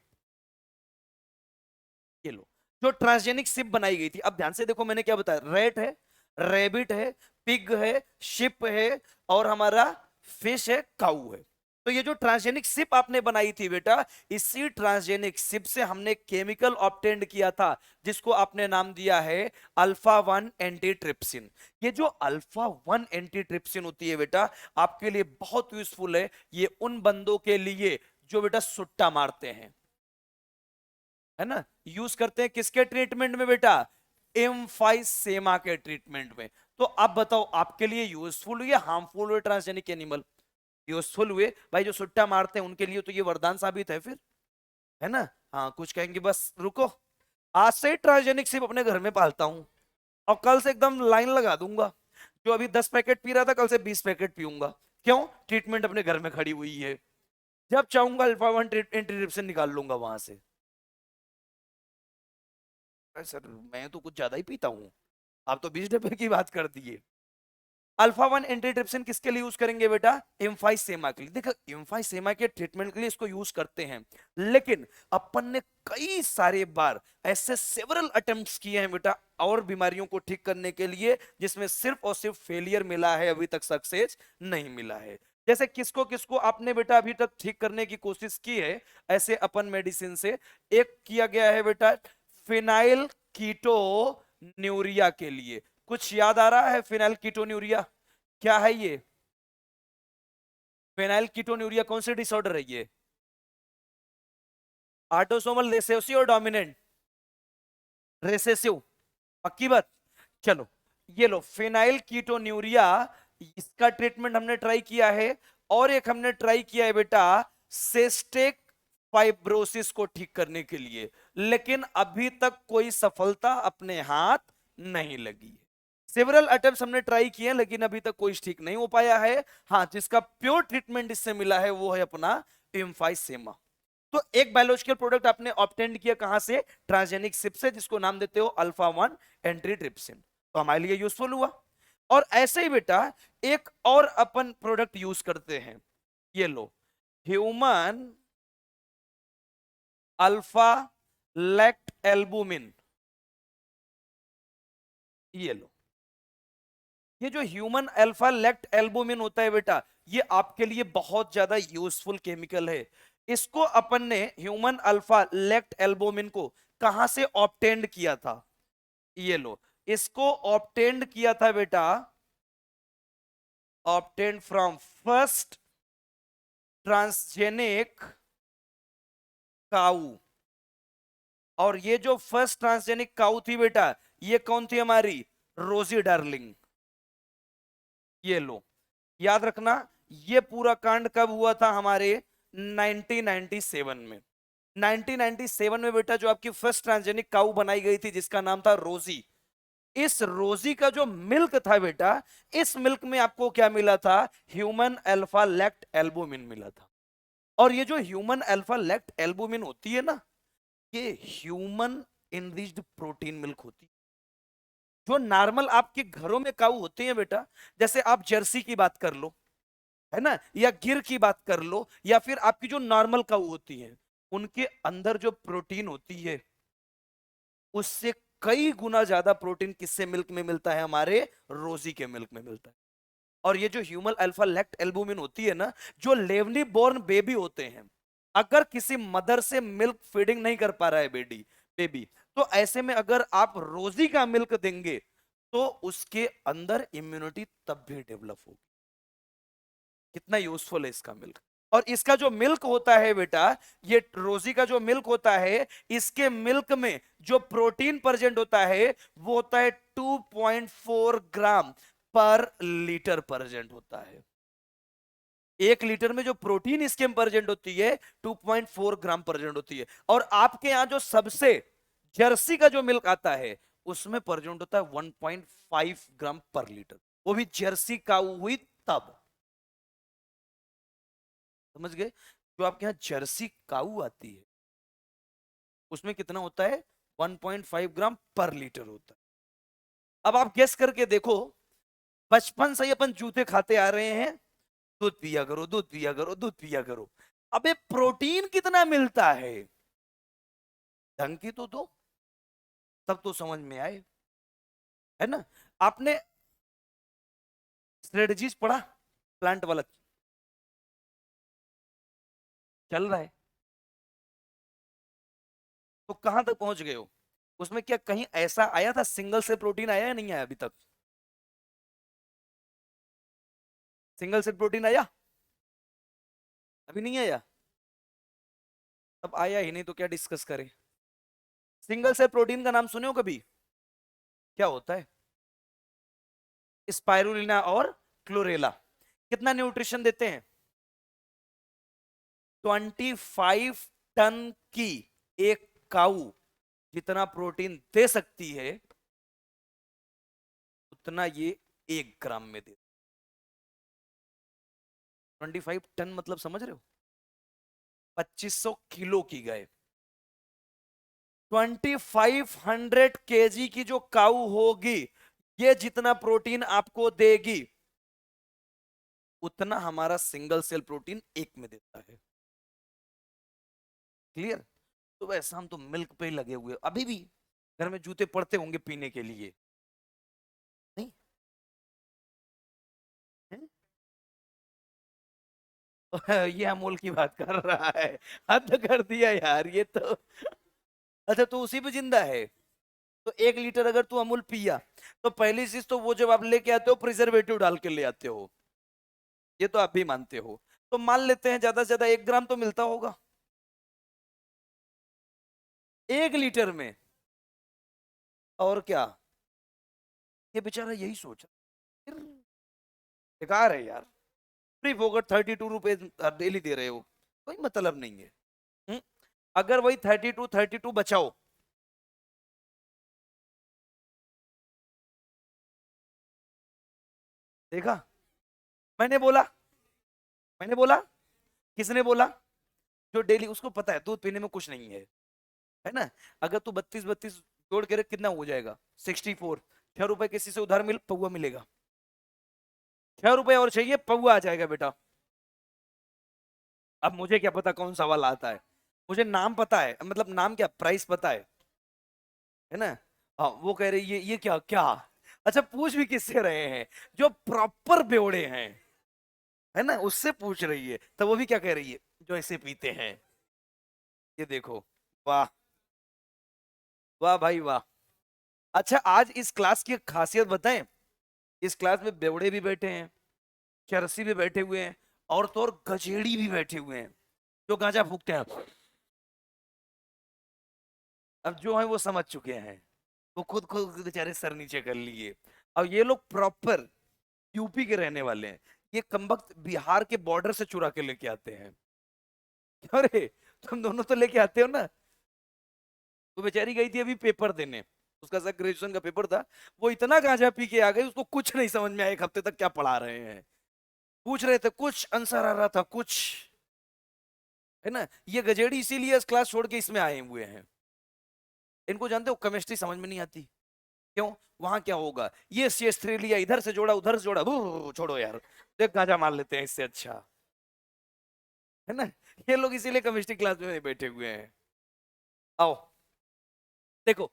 ये लो, जो ट्रांसजेनिक शिप बनाई गई थी। अब ध्यान से देखो मैंने क्या बताया, रेट है, रेबिट है, पिग है, शिप है, और हमारा फिश है, काऊ है। तो ये जो ट्रांसजेनिक शिप आपने बनाई थी बेटा, इसी ट्रांसजेनिक शिप से हमने केमिकल ऑब्टेंड किया था जिसको आपने नाम दिया है अल्फा 1 एंटीट्रिप्सिन। ये जो अल्फा 1 एंटीट्रिप्सिन होती है बेटा आपके लिए बहुत यूजफुल है। ये उन बंदों के लिए जो बेटा सुट्टा मारते हैं, है ना, यूज करते हैं किसके ट्रीटमेंट में बेटा, एम्फाइसेमा के ट्रीटमेंट में। तो अब बताओ आपके लिए यूजफुल हुए हार्मफुल हुए ट्रांसजेनिक एनिमल? यूजफुल हुए भाई, जो सुट्टा मारते हैं उनके लिए तो ये वरदान साबित है फिर, है ना। हाँ, कुछ कहेंगे बस रुको, आज से ही ट्रांसजेनिक सिर्फ अपने घर में पालता हूं, और कल से एकदम लाइन लगा दूंगा, जो अभी 10 पैकेट पी रहा था कल से 20 पैकेट पीऊंगा। क्यों, ट्रीटमेंट अपने घर में खड़ी हुई है, जब चाहूंगा अल्फा 1 एंटीट्रिप्सिन निकाल लूंगा वहां से। अरे सर मैं तो कुछ ज्यादा ही पीता हूँ, आप तो 20 डब्बे की बात कर दिए। अल्फा 1 एंटीट्रिप्सिन किसके लिए यूज करेंगे बेटा, एम्फाइसेमा के लिए। देखो एम्फाइसेमा के ट्रीटमेंट के लिए इसको यूज करते हैं, लेकिन अपन ने कई सारे बार ऐसे सेवरल अटेम्प्ट्स किए हैं बेटा और बीमारियों को ठीक करने के लिए, जिसमें सिर्फ और सिर्फ फेलियर मिला है, अभी तक सक्सेस नहीं मिला है। जैसे किसको किसको आपने बेटा अभी तक ठीक करने की कोशिश की है ऐसे अपन मेडिसिन से, एक किया गया है बेटा फिनाइल कीटो न्यूरिया के लिए। कुछ याद आ रहा है? फिनाइल कीटोन्यूरिया क्या है ये? फिनाइल कीटोन्यूरिया कौन से डिसऑर्डर है ये? ऑटोसोमल रिसेसिव और डोमिनेंट? रिसेसिव, पक्की बात। चलो ये लो फिनाइल कीटोन्यूरिया, इसका ट्रीटमेंट हमने ट्राई किया है। और एक हमने ट्राई किया है बेटा सिस्टिक फाइब्रोसिस को ठीक करने के लिए, लेकिन अभी तक कोई सफलता अपने हाथ नहीं लगी है। सेवरल अटेम्प्ट्स हमने ट्राई किए हैं, लेकिन अभी तक कोई ठीक नहीं हो पाया है। हाँ, जिसका प्योर ट्रीटमेंट इससे मिला है वो है अपना एम्फाइसेमा। तो एक बायोलॉजिकल प्रोडक्ट आपने ऑब्टेन किया कहां से? ट्रांसजेनिक सिप से, जिसको नाम देते हो अल्फा 1 एंट्रीट्रिप्सिन। तो हमारे लिए यूजफुल हुआ। और ऐसे ही बेटा एक और अपन प्रोडक्ट यूज करते हैं, ये लो ह्यूमन अल्फा लेक्ट एल्बुमिन। ये लो, ये जो ह्यूमन अल्फा लेक्ट एल्बुमिन होता है बेटा, ये आपके लिए बहुत ज्यादा यूजफुल केमिकल है। इसको अपन ने ह्यूमन अल्फा लेक्ट एल्बुमिन को कहां से ऑब्टेंड किया था? ये लो, इसको ऑब्टेंड किया था बेटा, obtained from first transgenic cow. और ये जो फर्स्ट ट्रांसजेनिक काऊ थी बेटा, ये कौन थी? हमारी रोजी डार्लिंग। ये लो, याद रखना, ये पूरा कांड कब हुआ था? हमारे 1997 में। 1997 में बेटा जो आपकी फर्स्ट ट्रांसजेनिक काऊ बनाई गई थी, जिसका नाम था रोजी। इस रोजी का जो मिल्क था बेटा, इस मिल्क में आपको क्या मिला था? ह्यूमन अल्फा लेक्ट एल्बुमिन मिला था। और ये जो ह्यूमन अल्फा लेक्ट एल्बुमिन होती है ना, ये ह्यूमन इनरिच्ड प्रोटीन मिल्क होती है। जो नॉर्मल आपके घरों में काऊ होते हैं बेटा, जैसे आप जर्सी की बात कर लो, है ना, या गिर की बात कर लो, या फिर आपकी जो नॉर्मल काऊ होती है, उनके अंदर जो प्रोटीन होती है, उससे कई गुना ज्यादा प्रोटीन किससे मिल्क में मिलता है? हमारे रोजी के मिल्क में मिलता है। और ये जो ह्यूमन अल्फा लेक्ट एल्बुमिन होती है ना, जो लेवली बोर्न बेबी होते हैं, अगर किसी मदर से मिल्क फीडिंग नहीं कर पा रहा है बेबी बेबी, तो ऐसे में अगर आप रोजी का मिल्क देंगे, तो उसके अंदर इम्यूनिटी तब भी डेवलप होगी। कितना यूजफुल है इसका मिल्क। और इसका जो मिल्क होता है बेटा, ये रोजी का जो मिल्क होता है, इसके मिल्क में जो प्रोटीन प्रेजेंट होता है, वो होता है 2.4 ग्राम पर लीटर प्रेजेंट होता है। 1 लीटर में जो प्रोटीन इसके प्रेजेंट होती है, 2.4 ग्राम प्रेजेंट होती है। और आपके यहां जो सबसे जर्सी का जो मिल्क आता है, उसमें प्रेजेंट होता है 1.5 ग्राम पर लीटर, वो भी जर्सी काऊ हुई तब। समझ गए? जो आपके यहाँ जर्सी काऊ आती है, उसमें कितना होता है? 1.5 ग्राम पर लीटर होता है। अब आप गेस करके देखो, बचपन से ही अपन जूते खाते आ रहे हैं, दूध पिया करो, दूध पिया करो, दूध पिया करो। अबे प्रोटीन कितना मिलता है? ढंग की तो दो, तब तो समझ में आए, है ना। आपने स्ट्रेटजीज पढ़ा? प्लांट वाला चल रहा है, तो कहां तक पहुंच गए हो? उसमें क्या कहीं ऐसा आया था, सिंगल से प्रोटीन आया या नहीं आया अभी तक? सिंगल सेल प्रोटीन आया? अभी नहीं आया। अब आया ही नहीं तो क्या डिस्कस करें। सिंगल सेल प्रोटीन का नाम सुने हो कभी? क्या होता है? स्पाइरुलिना और क्लोरेला। कितना न्यूट्रिशन देते हैं? 25 टन की एक काऊ जितना प्रोटीन दे सकती है, उतना ये 1 ग्राम में दे। 25 टन मतलब समझ रहे हो? 2500 किलो की गाय। 2500 केजी की जो काऊ होगी, ये जितना प्रोटीन आपको देगी, उतना हमारा सिंगल सेल प्रोटीन एक में देता है। क्लियर? तो वैसा हम तो मिल्क पे ही लगे हुए अभी भी। घर में जूते पड़ते होंगे पीने के लिए, नहीं है? ये अमूल की बात कर रहा है। हद कर दिया यार ये तो। अच्छा, तो उसी पे जिंदा है? तो 1 लीटर अगर तू अमूल पिया तो पहली चीज तो वो जब आप लेके आते हो प्रिजर्वेटिव डाल के ले आते हो, ये तो आप भी मानते हो। तो मान लेते हैं ज्यादा से ज्यादा 1 ग्राम तो मिलता होगा 1 लीटर में। और क्या, ये बेचारा यही सोच रहा है। बेकार है यार, फ्री फोकट 32 रुपए डेली दे रहे हो, कोई मतलब नहीं है। हम्म? अगर वही 32 बचाओ, देखा, मैंने बोला, मैंने बोला, किसने बोला? जो डेली, उसको पता है दूध पीने में कुछ नहीं है ना। अगर तू 32 जोड़ के रख, कितना हो जाएगा? 64। 6 रुपए किसी से उधार मिल, पौवा मिलेगा। 6 रुपए और चाहिए, पौवा आ जाएगा बेटा। अब मुझे क्या पता कौन सा वाला आता है, मुझे नाम पता है, मतलब नाम क्या, प्राइस पता है ना। हाँ, वो कह रही ये क्या क्या। अच्छा, पूछ भी किससे रहे हैं? जो प्रॉपर बेवड़े हैं, है ना, उससे पूछ रही है। तो वो भी क्या कह रही है? जो ऐसे पीते हैं। ये देखो, वाह, वाह भाई वाह। अच्छा, आज इस क्लास की खासियत बताएं। इस क्लास में बेवड़े भी बैठे हैं, चरसी भी बैठे हुए हैं, और तो और गजेड़ी भी बैठे हुए हैं, जो गांजा फूकते हैं। अब जो है वो समझ चुके हैं, वो खुद खुद बेचारे सर नीचे कर लिए। अब ये लोग प्रॉपर यूपी के रहने वाले हैं, ये कमबख्त बिहार के बॉर्डर से चुरा के लेके आते हैं। अरे, तुम दोनों तो लेके आते हो ना। वो बेचारी गई थी अभी पेपर देने, उसका सर ग्रेजुएशन का पेपर था। वो इतना गांजा पी के आ गई, उसको कुछ नहीं समझ में आया 1 हफ्ते तक क्या पढ़ा रहे हैं। पूछ रहे थे, कुछ आंसर आ रहा था कुछ, है ना। ये गजेड़ी इसीलिए इस क्लास छोड़ के इसमें आए हुए हैं। इनको जानते हो, केमिस्ट्री समझ में नहीं आती। क्यों? वहां क्या होगा, ये CS3 लिया, इधर से जोड़ा उधर से जोड़ा, छोड़ो यार, देख गांजा मार लेते हैं इससे अच्छा, है ना। ये लोग इसीलिए केमिस्ट्री क्लास में बैठे हुए हैं। आओ देखो,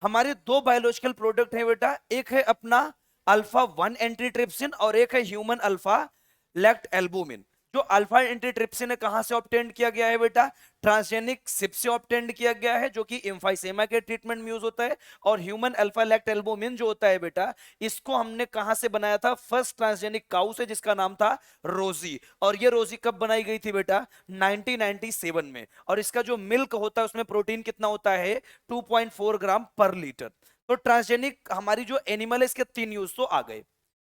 हमारे दो बायोलॉजिकल प्रोडक्ट हैं बेटा, एक है अपना अल्फा 1 एंटीट्रिप्सिन और एक है ह्यूमन अल्फा लैक्ट एल्बुमिन। जो अल्फा एंटीट्रिप्सिन है कहां से ऑब्टेंड किया गया है बेटा? ट्रांसजेनिक सिप से ऑब्टेंड किया गया है, जो कि एम्फाइसेमा के ट्रीटमेंट में यूज होता है। और ह्यूमन अल्फा लैक्ट एल्बुमिन जो होता है बेटा, इसको हमने कहां से बनाया था? फर्स्ट ट्रांसजेनिक काउ से, जिसका नाम था रोजी। और ये रोजी कब बनाई गई थी बेटा? 1997 में। और इसका जो मिल्क होता है उसमें प्रोटीन कितना होता है? 2.4 ग्राम पर लीटर। तो ट्रांसजेनिक हमारी जो एनिमल है, इसके 3 यूज तो आ गए।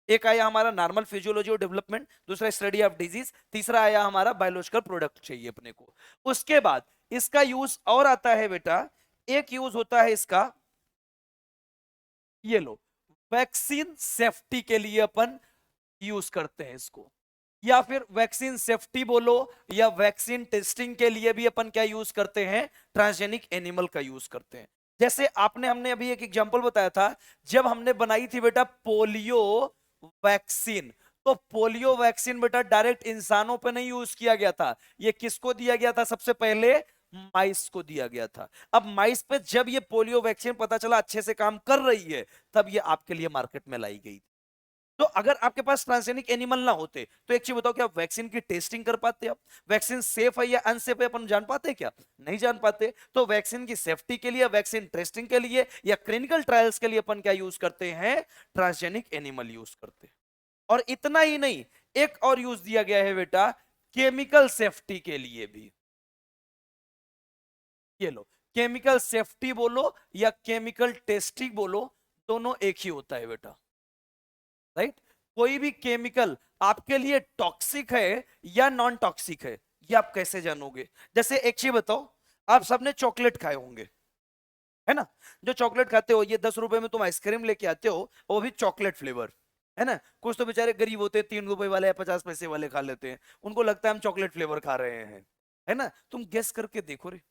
एक आया हमारा नॉर्मल फिजियोलॉजी और डेवलपमेंट, दूसरा स्टडी ऑफ डिजीज, तीसरा आया हमारा बायोलॉजिकल प्रोडक्ट चाहिए अपने को। उसके बाद इसका यूज और आता है बेटा, एक यूज होता है इसका, ये लो, वैक्सीन सेफ्टी के लिए अपन यूज करते हैं इसको। या फिर वैक्सीन सेफ्टी बोलो, या वैक्सीन टेस्टिंग के लिए भी अपन क्या यूज करते हैं? ट्रांसजेनिक एनिमल का यूज करते हैं। जैसे आपने, हमने अभी एक एग्जांपल बताया था, जब हमने बनाई थी बेटा पोलियो वैक्सीन, तो पोलियो वैक्सीन बेटा डायरेक्ट इंसानों पे नहीं यूज किया गया था। ये किसको दिया गया था? सबसे पहले माइस को दिया गया था। अब माइस पे जब ये पोलियो वैक्सीन पता चला अच्छे से काम कर रही है, तब ये आपके लिए मार्केट में लाई गई। तो अगर आपके पास ट्रांसजेनिक एनिमल ना होते, तो एक चीज बताओ, क्या वैक्सीन की टेस्टिंग कर पाते? आप वैक्सीन सेफ है या अनसेफ है अपन जान पाते? क्या नहीं जान पाते। तो वैक्सीन की सेफ्टी के लिए, वैक्सीन टेस्टिंग के लिए, या क्लिनिकल ट्रायल्स के लिए अपन क्या यूज करते हैं? ट्रांसजेनिक एनिमल यूज करते हैं। और इतना ही नहीं, एक और यूज दिया गया है बेटा, केमिकल सेफ्टी के लिए भी। ये लो, केमिकल सेफ्टी बोलो या केमिकल टेस्टिंग बोलो, दोनों एक ही होता है बेटा, राइट। कोई भी केमिकल आपके लिए टॉक्सिक है या नॉन टॉक्सिक है, ये आप कैसे जानोगे? जैसे एक चीज बताओ, आप सबने चॉकलेट खाए होंगे, है ना। जो चॉकलेट खाते हो, ये 10 रुपए में तुम आइसक्रीम लेके आते हो, वो भी चॉकलेट फ्लेवर, है ना। कुछ तो बेचारे गरीब होते हैं, 3 रुपए वाले या 50 पैसे वाले खा लेते हैं, उनको लगता है हम चॉकलेट फ्लेवर खा रहे हैं, है ना। तुम गेस करके देखो रे,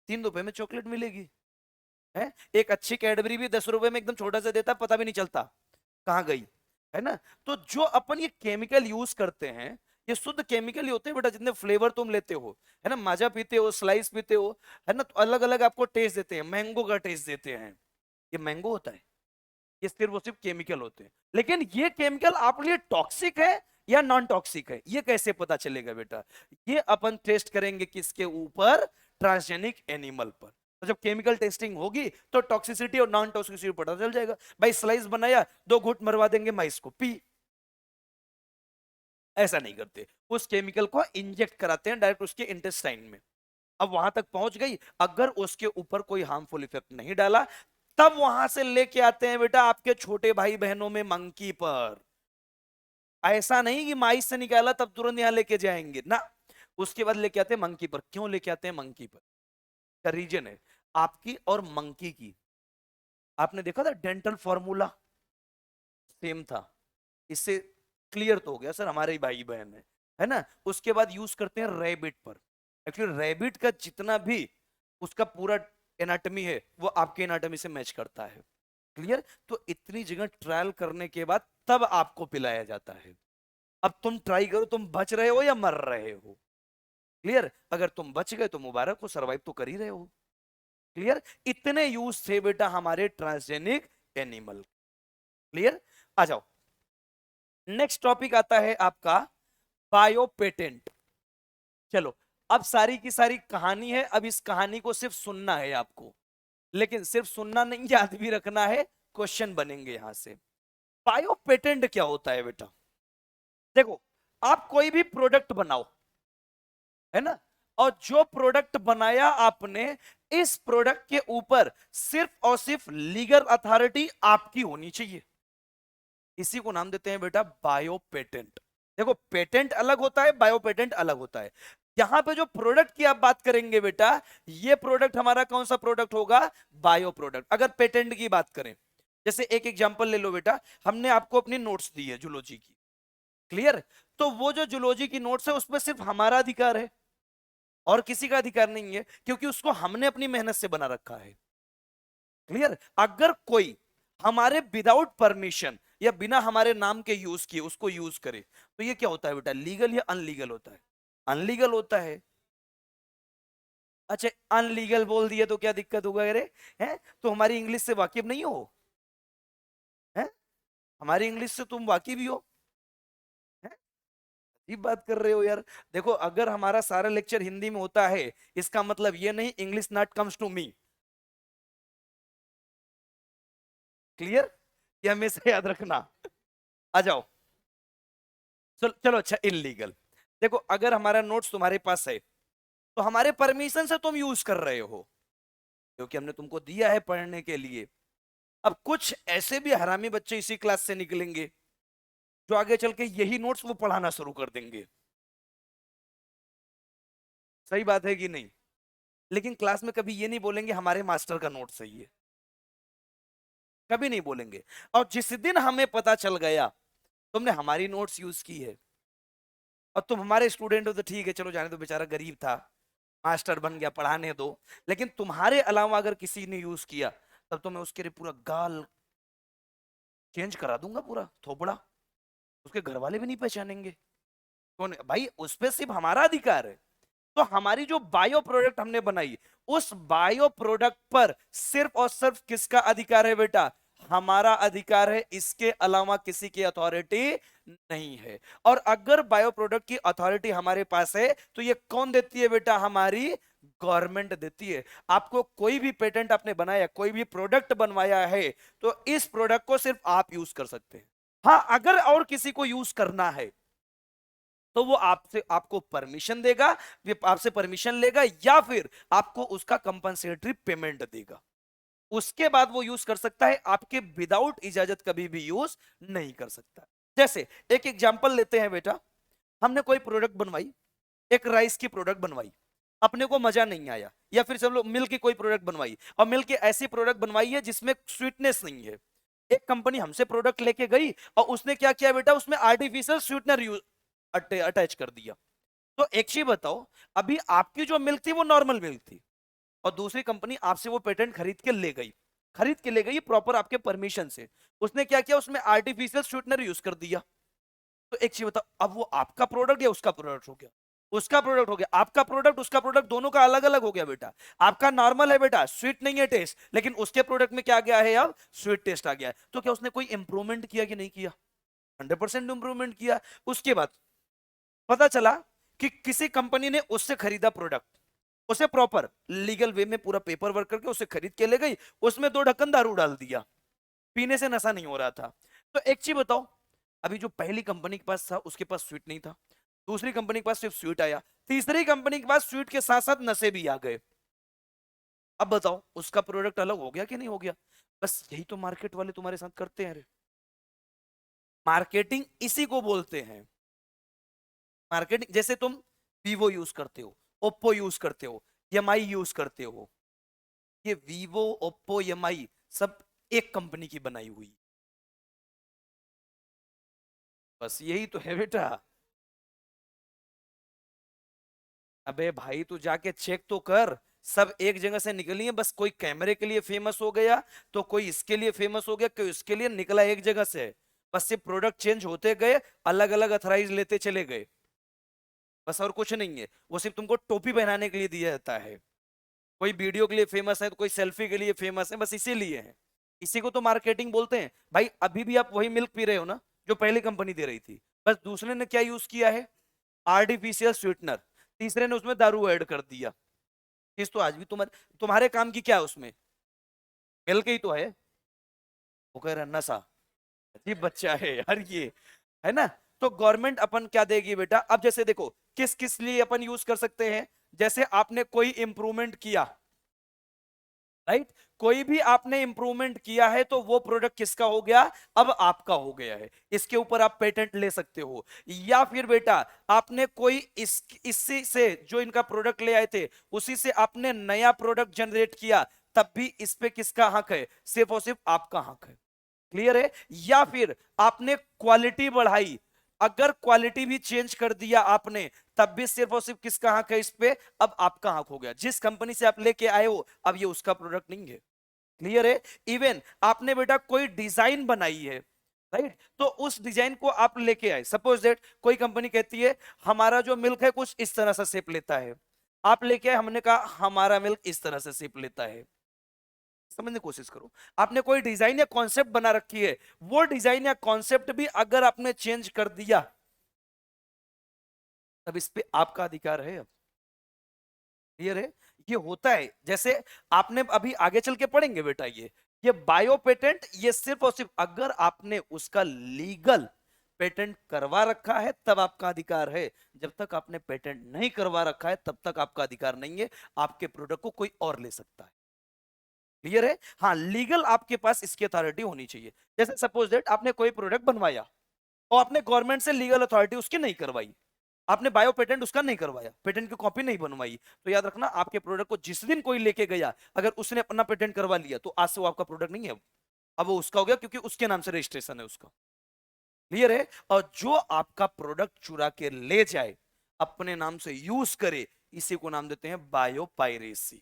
3 रुपए में चॉकलेट मिलेगी, है। एक अच्छी कैडबरी भी 10 रुपए में एकदम छोटा सा देता, पता भी नहीं चलता कहाँ गई, है ना। तो जो अपन ये केमिकल यूज करते हैं, ये शुद्ध केमिकल ही होते हैं बेटा। जितने फ्लेवर तुम लेते हो, है ना, माजा पीते हो, स्लाइस पीते हो, है ना, तो अलग अलग आपको टेस्ट देते हैं। मैंगो का टेस्ट देते हैं, ये मैंगो होता है, ये सिर्फ और सिर्फ केमिकल होते हैं। लेकिन ये केमिकल आपके लिए टॉक्सिक है या नॉन टॉक्सिक है, ये कैसे पता चलेगा बेटा? ये अपन टेस्ट करेंगे किसके ऊपर? ट्रांसजेनिक एनिमल पर। तो जब केमिकल टेस्टिंग होगी तो टॉक्सिसिटी और नॉन टॉक्सिसिटी पता चल जाएगा। भाई स्लाइस बनाया, 2 घूंट मरवा देंगे माइस को, पी। ऐसा नहीं करते, उस केमिकल को इंजेक्ट कराते हैं डायरेक्ट उसके इंटेस्टाइन में। अब वहां तक पहुंच गई, अगर उसके ऊपर कोई हार्मफुल इफेक्ट नहीं डाला, तब वहां से लेके आते हैं बेटा आपके छोटे भाई बहनों में मंकी पर। ऐसा नहीं कि माइस से निकाला तब तुरंत यहां लेके जाएंगे ना, उसके बाद लेके आते हैं मंकी पर। क्यों लेके आते हैं मंकी पर? का रीजन है आपकी और मंकी की, आपने देखा था डेंटल फॉर्मूला सेम था, इससे क्लियर तो हो गया सर हमारे ही भाई बहन है ना। उसके बाद यूज करते हैं रैबिट पर। एक्चुअली रैबिट का जितना भी उसका पूरा एनाटॉमी है वो आपके एनाटॉमी से मैच करता है। क्लियर? तो इतनी जगह ट्रायल करने के बाद तब आपको पिलाया जाता है। अब तुम ट्राई करो, तुम बच रहे हो या मर रहे हो। क्लियर? अगर तुम बच गए तो मुबारक हो, सरवाइव तो कर ही रहे हो। क्लियर? इतने यूज थे बेटा हमारे ट्रांसजेनिक एनिमल। क्लियर? आ जाओ, नेक्स्ट टॉपिक आता है आपका बायो पेटेंट। चलो, अब सारी की सारी कहानी है, अब इस कहानी को सिर्फ सुनना है आपको, लेकिन सिर्फ सुनना नहीं, याद भी रखना है, क्वेश्चन बनेंगे यहां से। बायो पेटेंट क्या होता है बेटा? देखो, आप कोई भी प्रोडक्ट बनाओ, है ना, और जो प्रोडक्ट बनाया आपने, इस प्रोडक्ट के ऊपर सिर्फ और सिर्फ लीगल अथॉरिटी आपकी होनी चाहिए। इसी को नाम देते हैं बेटा बायो पेटेंट। देखो, पेटेंट अलग होता है, बायो पेटेंट अलग होता है। यहां पे जो प्रोडक्ट की आप बात करेंगे बेटा, ये प्रोडक्ट हमारा कौन सा प्रोडक्ट होगा? Bio product. अगर पेटेंट की बात करें, जैसे एक एग्जांपल ले लो बेटा, हमने आपको अपनी नोट्स दी है जूलॉजी की। क्लियर? तो वो जो जूलॉजी की नोट्स है उसमें सिर्फ हमारा अधिकार है और किसी का अधिकार नहीं है, क्योंकि उसको हमने अपनी मेहनत से बना रखा है। क्लियर? अगर कोई हमारे विदाउट परमिशन या बिना हमारे नाम के यूज किए उसको यूज करे, तो ये क्या होता है बेटा? लीगल या अनलीगल होता है? अनलीगल होता है। अच्छा, अनलीगल बोल दिया तो क्या दिक्कत होगा? अरे है तो हमारी इंग्लिश से वाकिफ नहीं हो? है, हमारी इंग्लिश से तुम वाकिफ भी हो? है, ये बात कर रहे हो यार। देखो, अगर हमारा सारा लेक्चर हिंदी में होता है, इसका मतलब ये नहीं English not comes to me. Clear? ये हमेशा याद रखना। आ जाओ, चलो चलो, अच्छा इनलीगल। देखो, अगर हमारा नोट्स तुम्हारे पास है तो हमारे परमिशन से तुम यूज कर रहे हो, क्योंकि हमने तुमको दिया है पढ़ने के लिए। अब कुछ ऐसे भी हरामी बच्चे इसी क्लास से निकलेंगे जो आगे चल के यही नोट्स वो पढ़ाना शुरू कर देंगे। सही बात है कि नहीं? लेकिन क्लास में कभी ये नहीं बोलेंगे हमारे मास्टर का नोट सही है, कभी नहीं बोलेंगे। और जिस दिन हमें पता चल गया तुमने हमारी नोट्स यूज की है और तुम हमारे स्टूडेंट हो, तो ठीक है, चलो जाने दो, बेचारा गरीब था, मास्टर बन गया, पढ़ाने दो। लेकिन तुम्हारे अलावा अगर किसी ने यूज किया, तब तो मैं उसके लिए पूरा गाल चेंज करा दूंगा, पूरा थोपड़ा। उसके घर वाले भी नहीं पहचानेंगे कौन है भाई, उस पर सिर्फ हमारा अधिकार है। तो हमारी जो बायो प्रोडक्ट हमने बनाई, उस बायो प्रोडक्ट पर सिर्फ और सिर्फ किसका अधिकार है बेटा? हमारा अधिकार है, इसके अलावा किसी की अथॉरिटी नहीं है। और अगर बायो प्रोडक्ट की अथॉरिटी हमारे पास है तो ये कौन देती है बेटा? हमारी गवर्नमेंट देती है। आपको कोई भी पेटेंट आपने बनाया, कोई भी प्रोडक्ट बनवाया है, तो इस प्रोडक्ट को सिर्फ आप यूज कर सकते हैं। हाँ, अगर और किसी को यूज करना है तो वो आपसे आपको परमिशन देगा, आपसे परमिशन लेगा, या फिर आपको उसका कंपनसेटरी पेमेंट देगा। उसके बाद वो यूज कर सकता है, आपके विदाउट इजाजत कभी भी यूज नहीं कर सकता। जैसे एक एग्जांपल लेते हैं बेटा, हमने कोई प्रोडक्ट बनवाई, एक राइस की प्रोडक्ट बनवाई, अपने को मजा नहीं आया, या फिर चलो मिल्क की कोई प्रोडक्ट बनवाई, और मिल्क की ऐसी प्रोडक्ट बनवाई है जिसमें स्वीटनेस नहीं है। एक कंपनी हमसे प्रोडक्ट लेके गई और उसने क्या किया बेटा? उसमें आर्टिफिशियल स्वीटनर अटैच कर दिया। तो एक चीज बताओ, अभी आपकी जो मिल्क थी वो नॉर्मल मिल्क थी, और दूसरी कंपनी आपसे वो पेटेंट खरीद के ले गई प्रॉपर आपके परमिशन से। उसने क्या किया? उसमें आर्टिफिशियल स्वीटनर यूज कर दिया। तो एक चीज बताओ, अब वो आपका प्रोडक्ट या उसका प्रोडक्ट हो गया? उसका प्रोडक्ट हो गया। आपका प्रोडक्ट उसका प्रोडक्ट दोनों का अलग अलग हो गया बेटा। आपका नॉर्मल है बेटा, स्वीट नहीं है टेस्ट, लेकिन उसके प्रोडक्ट में क्या गया है? अब स्वीट टेस्ट आ गया है। तो क्या उसने कोई इंप्रूवमेंट किया कि नहीं किया? 100% इंप्रूवमेंट किया। उसके बाद पता चला कि किसी कंपनी ने उससे खरीदा प्रोडक्ट, उसे प्रॉपर लीगल वे में पूरा पेपर वर्क करके उसे खरीद के ले गई, उसमें 2 ढक्कन दारू डाल दिया, पीने से नशा नहीं हो रहा था। तो एक चीज बताओ, अभी जो पहली कंपनी के पास था उसके पास स्वीट नहीं था, दूसरी कंपनी के पास सिर्फ स्वीट आया, तीसरी कंपनी के पास स्वीट के साथ साथ नशे भी आ गए। अब बताओ उसका प्रोडक्ट अलग हो गया कि नहीं हो गया? बस यही तो मार्केट वाले तुम्हारे साथ करते हैं रे। मार्केटिंग इसी को बोलते हैं। मार्केटिंग, जैसे तुम वीवो यूज करते हो, ओप्पो यूज करते हो, एमआई यूज करते हो, ये वीवो ओप्पो एमआई सब एक कंपनी की बनाई हुई, बस यही तो है बेटा। अबे भाई तू जाके चेक तो कर, सब एक जगह से निकली है, बस कोई कैमरे के लिए फेमस हो गया, तो कोई इसके लिए फेमस हो गया, कोई इसके लिए, निकला एक जगह से। बस सिर्फ प्रोडक्ट चेंज होते गए, अलग अलग अथराइज लेते चले गए, बस और कुछ नहीं है। वो सिर्फ तुमको टोपी पहनाने के लिए दिया जाता है, कोई वीडियो के लिए फेमस है तो कोई सेल्फी के लिए फेमस है, बस इसीलिए है। इसी को तो मार्केटिंग बोलते हैं भाई। अभी भी आप वही मिल्क पी रहे हो ना जो पहली कंपनी दे रही थी, बस दूसरे ने क्या यूज किया है, आर्टिफिशियल स्वीटनर, तीसरे ने उसमें दारू ऐड कर दिया। चीज तो आज भी तुम्हारे तुम्हारे काम की क्या है उसमें, मिल्क ही तो है। वो कह रहा नशा, अजीब बच्चा है यार ये, है ना? तो गवर्नमेंट अपन क्या देगी बेटा, अब जैसे देखो किस किस लिए अपन यूज कर सकते हैं, जैसे आपने कोई इंप्रूवमेंट किया, राइट, कोई भी आपने इंप्रूवमेंट किया है तो वो प्रोडक्ट किसका हो गया, अब आपका हो गया है, इसके ऊपर आप पेटेंट ले सकते हो। या फिर बेटा आपने कोई इसी से जो इनका प्रोडक्ट ले आए थे उसी से आपने नया प्रोडक्ट जनरेट किया, तब भी इस पे किसका हक है, सिर्फ और सिर्फ आपका हक है। क्लियर है? या फिर आपने क्वालिटी बढ़ाई, अगर क्वालिटी भी चेंज कर दिया आपने, तब भी सिर्फ और सिर्फ किसका हक है इस पे, अब आपका हक हो गया। जिस कंपनी से आप लेके आए हो अब ये उसका प्रोडक्ट नहीं है। क्लियर है? इवन आपने बेटा कोई डिजाइन बनाई है, राइट, तो उस डिजाइन को आप लेके आए, सपोज दैट कोई कंपनी कहती है हमारा जो मिल्क है कुछ इस तरह से शेप लेता है, आप लेके आए, हमने कहा हमारा मिल्क इस तरह से शेप लेता है। समझने की कोशिश करो, आपने कोई डिजाइन या कॉन्सेप्ट बना रखी है, वो डिजाइन या कॉन्सेप्ट भी अगर आपने चेंज कर दिया, तब इस पे आपका अधिकार है। अब क्लियर है? ये होता है, जैसे आपने अभी आगे चल के पढ़ेंगे बेटा, ये बायो पेटेंट, ये सिर्फ और सिर्फ अगर आपने उसका लीगल पेटेंट करवा रखा है तब आपका अधिकार है। जब तक आपने पेटेंट नहीं करवा रखा है तब तक आपका अधिकार नहीं है, आपके प्रोडक्ट को कोई और ले सकता है। क्लियर है? हाँ, लीगल आपके पास इसकी अथॉरिटी होनी चाहिए। जैसे सपोज दैट आपने कोई प्रोडक्ट बनवाया और आपने गवर्नमेंट से लीगल अथॉरिटी उसकी नहीं करवाई, आपने बायो पेटेंट उसका नहीं करवाया, पेटेंट की कॉपी नहीं बनवाई, तो याद रखना आपके प्रोडक्ट को जिस दिन कोई लेके गया, अगर उसने अपना पेटेंट करवा लिया तो आज से वो आपका प्रोडक्ट नहीं है, अब वो उसका हो गया, क्योंकि उसके नाम से रजिस्ट्रेशन है उसका। क्लियर है? और जो आपका प्रोडक्ट चुरा के ले जाए, अपने नाम से यूज करे, इसी को नाम देते हैं बायो पायरेसी।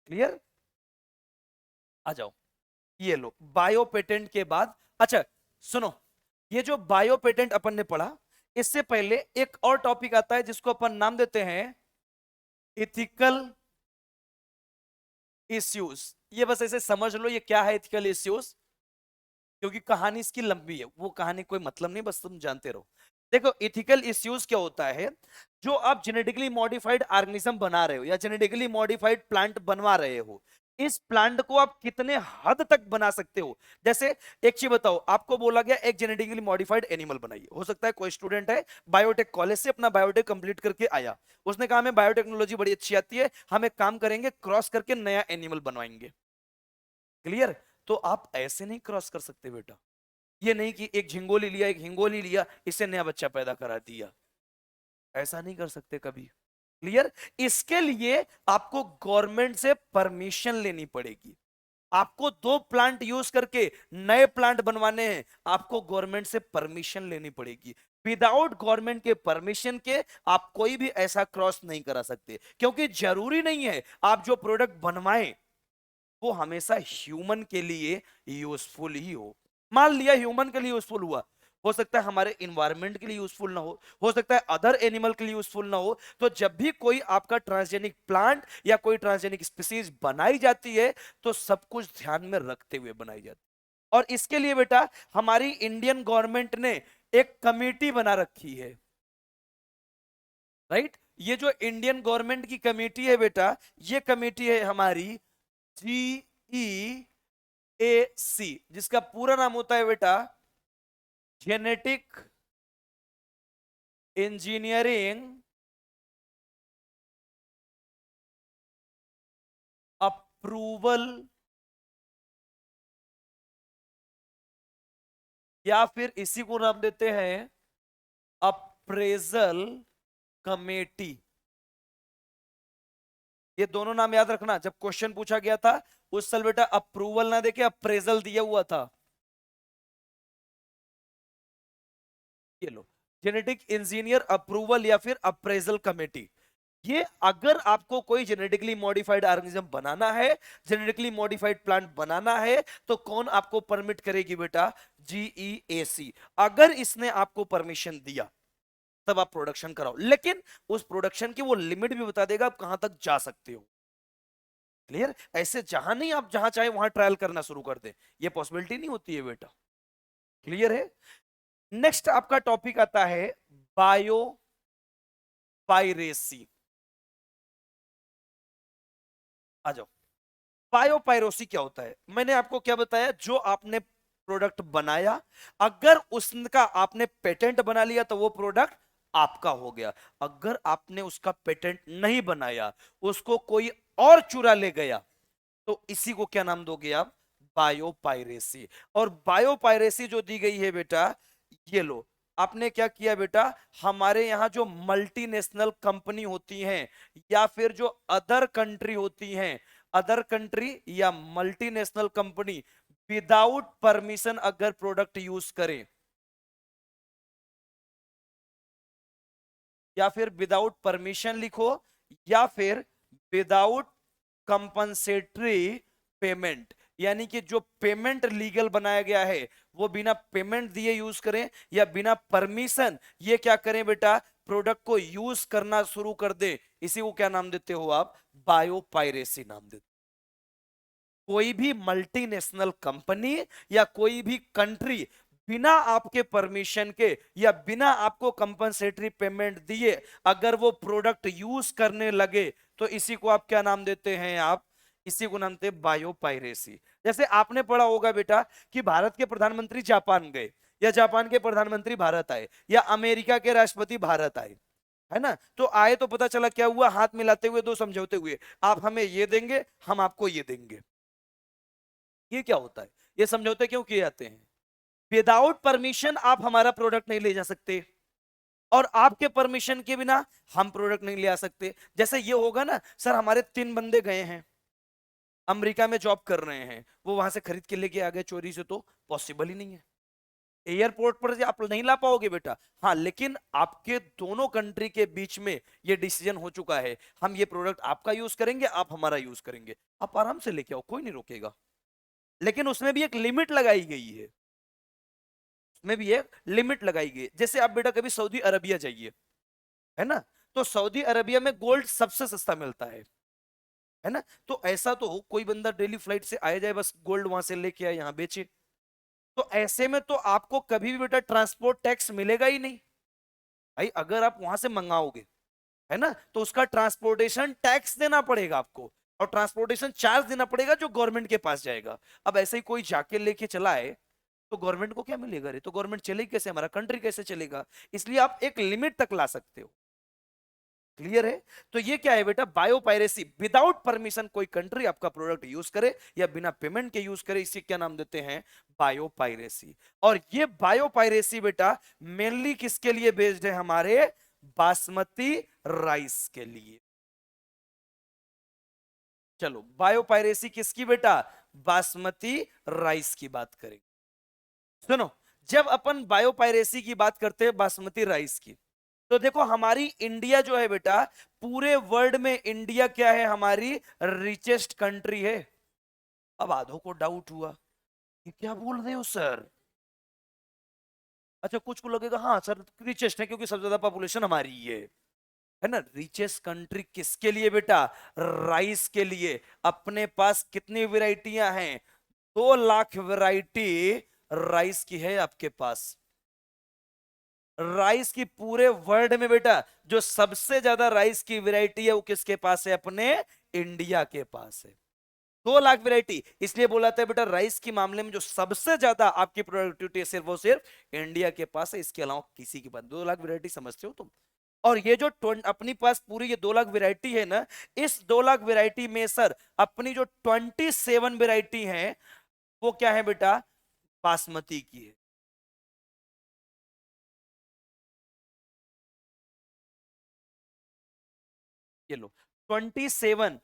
क्लियर? आ जाओ, ये लो बायो पेटेंट के बाद, अच्छा सुनो, ये जो बायो पेटेंट अपन ने पढ़ा, इससे पहले एक और टॉपिक आता है जिसको अपन नाम देते हैं इथिकल इश्यूज। ये बस ऐसे समझ लो ये क्या है इथिकल इश्यूज, क्योंकि कहानी इसकी लंबी है, वो कहानी कोई मतलब नहीं, बस तुम जानते रहो। देखो इथिकल इश्यूज क्या होता है, जो आप जेनेटिकली मॉडिफाइड ऑर्गेनिज्म बना रहे हो या जेनेटिकली मॉडिफाइड प्लांट बनवा रहे हो, इस प्लांट को आप कितने हद तक बना सकते हो। जैसे एक चीज बताओ, आपको बोला गया एक जेनेटिकली मॉडिफाइड एनिमल बनाइए, हो सकता है कोई स्टूडेंट है बायोटेक कॉलेज से अपना बायोटेक कंप्लीट करके आया, उसने कहा हमें बायोटेक्नोलॉजी बड़ी अच्छी आती है, हम एक काम करेंगे क्रॉस करके नया एनिमल बनवाएंगे। क्लियर? तो आप ऐसे नहीं क्रॉस कर सकते बेटा, ये नहीं कि एक झिंगोली लिया एक हिंगोली लिया इससे नया बच्चा पैदा करा दिया, ऐसा नहीं कर सकते कभी। क्लियर? इसके लिए आपको गवर्नमेंट से परमिशन लेनी पड़ेगी। आपको 2 प्लांट यूज करके नए प्लांट बनवाने हैं, आपको गवर्नमेंट से परमिशन लेनी पड़ेगी। विदाउट गवर्नमेंट के परमिशन के आप कोई भी ऐसा क्रॉस नहीं करा सकते, क्योंकि जरूरी नहीं है आप जो प्रोडक्ट बनवाएं वो हमेशा ह्यूमन के लिए यूजफुल ही मान लिया ह्यूमन के लिए यूजफुल हुआ, हो सकता है हमारे इन्वायरमेंट के लिए यूजफुल ना हो सकता है अदर एनिमल के लिए यूजफुल ना हो। तो जब भी कोई आपका ट्रांसजेनिक प्लांट या कोई ट्रांसजेनिक स्पीसीज बनाई जाती है तो सब कुछ ध्यान में रखते हुए बनाई जाती है। और इसके लिए बेटा हमारी इंडियन गवर्नमेंट ने एक कमेटी बना रखी है, राइट, ये जो इंडियन गवर्नमेंट की कमेटी है बेटा, ये कमेटी है हमारी GEAC, जिसका पूरा नाम होता है बेटा जेनेटिक इंजीनियरिंग अप्रूवल, या फिर इसी को नाम देते हैं अप्रेजल कमेटी। ये दोनों नाम याद रखना, जब क्वेश्चन पूछा गया था उस साल बेटा अप्रूवल ना देके अप्रेजल दिया हुआ था। ये लो, जेनेटिक इंजीनियर अप्रूवल या फिर अप्रेजल कमेटी। ये अगर आपको कोई जेनेटिकली मॉडिफाइड ऑर्गेनिज्म बनाना है, जेनेटिकली मॉडिफाइड प्लांट बनाना है, तो कौन आपको परमिट करेगी बेटा? GEAC। अगर इसने आपको परमिशन दिया तब आप प्रोडक्शन कराओ, लेकिन उस प्रोडक्शन की वो लिमिट भी बता देगा आप कहां तक जा सकते हो। क्लियर? ऐसे जहां नहीं आप जहां चाहे वहां ट्रायल करना शुरू कर दे, ये पॉसिबिलिटी नहीं होती है बेटा। क्लियर है? नेक्स्ट आपका टॉपिक आता है बायो पायरेसी। आ जाओ। बायोपायरोसी क्या होता है? मैंने आपको क्या बताया, जो आपने प्रोडक्ट बनाया, अगर उसका आपने पेटेंट बना लिया तो वो प्रोडक्ट आपका हो गया। अगर आपने उसका पेटेंट नहीं बनाया, उसको कोई और चुरा ले गया, तो इसी को क्या नाम दोगे आप? बायोपायरेसी। और बायोपायरेसी जो दी गई है बेटा, ये लो, आपने क्या किया बेटा, हमारे यहां जो मल्टीनेशनल कंपनी होती हैं या फिर जो अदर कंट्री होती हैं, अदर कंट्री या मल्टीनेशनल कंपनी विदाउट परमिशन अगर प्रोडक्ट यूज करें, या फिर विदाउट परमिशन लिखो, या फिर विदाउट कंपनसेटरी पेमेंट, यानी कि जो पेमेंट लीगल बनाया गया है वो बिना पेमेंट दिए यूज करें या बिना परमिशन ये क्या करें बेटा, प्रोडक्ट को यूज करना शुरू कर दे, इसी को क्या नाम देते हो आप? बायोपायरेसी नाम देते। कोई भी मल्टीनेशनल कंपनी या कोई भी कंट्री बिना आपके परमिशन के या बिना आपको कंपनसेटरी पेमेंट दिए अगर वो प्रोडक्ट यूज करने लगे, तो इसी को आप क्या नाम देते हैं? आप इसी को नाम देते हैं बायोपायरेसी। जैसे आपने पढ़ा होगा बेटा कि भारत के प्रधानमंत्री जापान गए, या जापान के प्रधानमंत्री भारत आए, या अमेरिका के राष्ट्रपति भारत आए, है ना? तो आए तो पता चला क्या हुआ, हाथ मिलाते हुए दो समझौते हुए, आप हमें ये देंगे, हम आपको ये देंगे। ये क्या होता है? ये समझौते क्यों किए जाते हैं? विदाउट परमिशन आप हमारा प्रोडक्ट नहीं ले जा सकते, और आपके परमिशन के बिना हम प्रोडक्ट नहीं ले आ सकते। जैसे ये होगा ना सर, हमारे 3 बंदे गए हैं अमेरिका में जॉब कर रहे हैं, वो वहां से खरीद के लेके आ गए चोरी से, तो पॉसिबल ही नहीं है। एयरपोर्ट पर आप नहीं ला पाओगे बेटा। हाँ, लेकिन आपके दोनों कंट्री के बीच में ये डिसीजन हो चुका है, हम ये प्रोडक्ट आपका यूज करेंगे, आप हमारा यूज करेंगे, आप आराम से लेके आओ, कोई नहीं रोकेगा। लेकिन उसमें भी एक लिमिट लगाई गई है, उसमें भी एक लिमिट लगाई गई है। जैसे आप बेटा कभी सऊदी अरबिया जाइए, है ना, तो सऊदी अरबिया में गोल्ड सबसे सस्ता मिलता है ना? तो ऐसा तो कोई बंदा डेली फ्लाइट से आया जाए, बस गोल्ड वहां से लेके आए यहाँ बेचे, तो ऐसे में तो आपको कभी भी बेटा ट्रांसपोर्ट टैक्स मिलेगा ही नहीं भाई। अगर आप वहां से मंगाओगे, है ना, तो उसका ट्रांसपोर्टेशन टैक्स देना पड़ेगा आपको, और ट्रांसपोर्टेशन चार्ज देना पड़ेगा जो गवर्नमेंट के पास जाएगा। अब ऐसे ही कोई जाके लेके चला है तो गवर्नमेंट को क्या मिलेगा रे? तो गवर्नमेंट चलेगी कैसे, हमारा कंट्री कैसे चलेगा? इसलिए आप एक लिमिट तक ला सकते हो। क्लियर है? तो ये क्या है बेटा, बायोपायरेसी। विदाउट परमिशन कोई कंट्री आपका प्रोडक्ट यूज करे या बिना पेमेंट के यूज करे, इसे क्या नाम देते हैं? बायोपायरेसी। और ये बायोपायरेसी बेटा मेनली किसके लिए बेस्ड है? हमारे बासमती राइस के लिए। चलो, बायोपायरेसी किसकी बेटा? बासमती राइस की बात करेंगे। सुनो, जब अपन बायोपायरेसी की बात करते हैं बासमती राइस की, तो देखो हमारी इंडिया जो है बेटा, पूरे वर्ल्ड में इंडिया क्या है? हमारी रिचेस्ट कंट्री है। अब आधों को डाउट हुआ, ये क्या बोल रहे हो सर? अच्छा, कुछ को लगेगा हाँ सर रिचेस्ट है क्योंकि सबसे ज्यादा पॉपुलेशन हमारी ही है ना? रिचेस्ट कंट्री किसके लिए बेटा? राइस के लिए। अपने पास कितनी वेराइटियां हैं? 2 लाख वैरायटी राइस की है आपके पास। राइस की पूरे वर्ल्ड में बेटा जो सबसे ज्यादा राइस की वैरायटी है वो किसके पास है? अपने इंडिया के पास है। 2 लाख वैरायटी, इसलिए बोला था बेटा राइस के मामले में जो सबसे ज्यादा आपकी प्रोडक्टिविटी है सिर्फ और सिर्फ इंडिया के पास है, इसके अलावा किसी के पास। 2 लाख वैरायटी समझते हो तुम? और ये जो अपनी पास पूरी ये 2 लाख वैरायटी है ना, इस 2 लाख वैरायटी में सर अपनी जो 27 वैरायटी है वो क्या है बेटा? बासमती की है। ये लो 27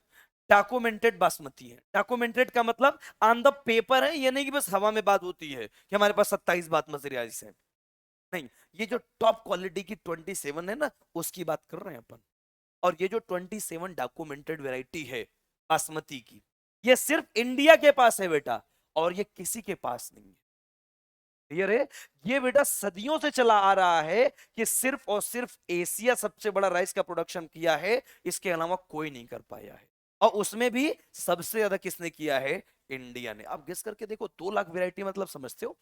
डॉक्यूमेंटेड बासमती है। डॉक्यूमेंटेड का मतलब ऑन द पेपर है, ये नहीं कि बस हवा में बात होती है कि हमारे पास 27 बासमती राइस है। नहीं, ये जो टॉप क्वालिटी की 27 है ना, उसकी बात कर रहे हैं अपन। और ये जो 27 डॉक्यूमेंटेड वैरायटी है बासमती की, ये सिर्फ इंडिया के पास है बेटा, और ये किसी के पास नहीं है। क्लियर है? ये बेटा सदियों से चला आ रहा है कि सिर्फ और सिर्फ एशिया सबसे बड़ा राइस का प्रोडक्शन किया है, इसके अलावा कोई नहीं कर पाया है। और उसमें भी सबसे ज्यादा किसने किया है? इंडिया ने। आप गेस करके देखो, 2 लाख वैरायटी मतलब समझते हो?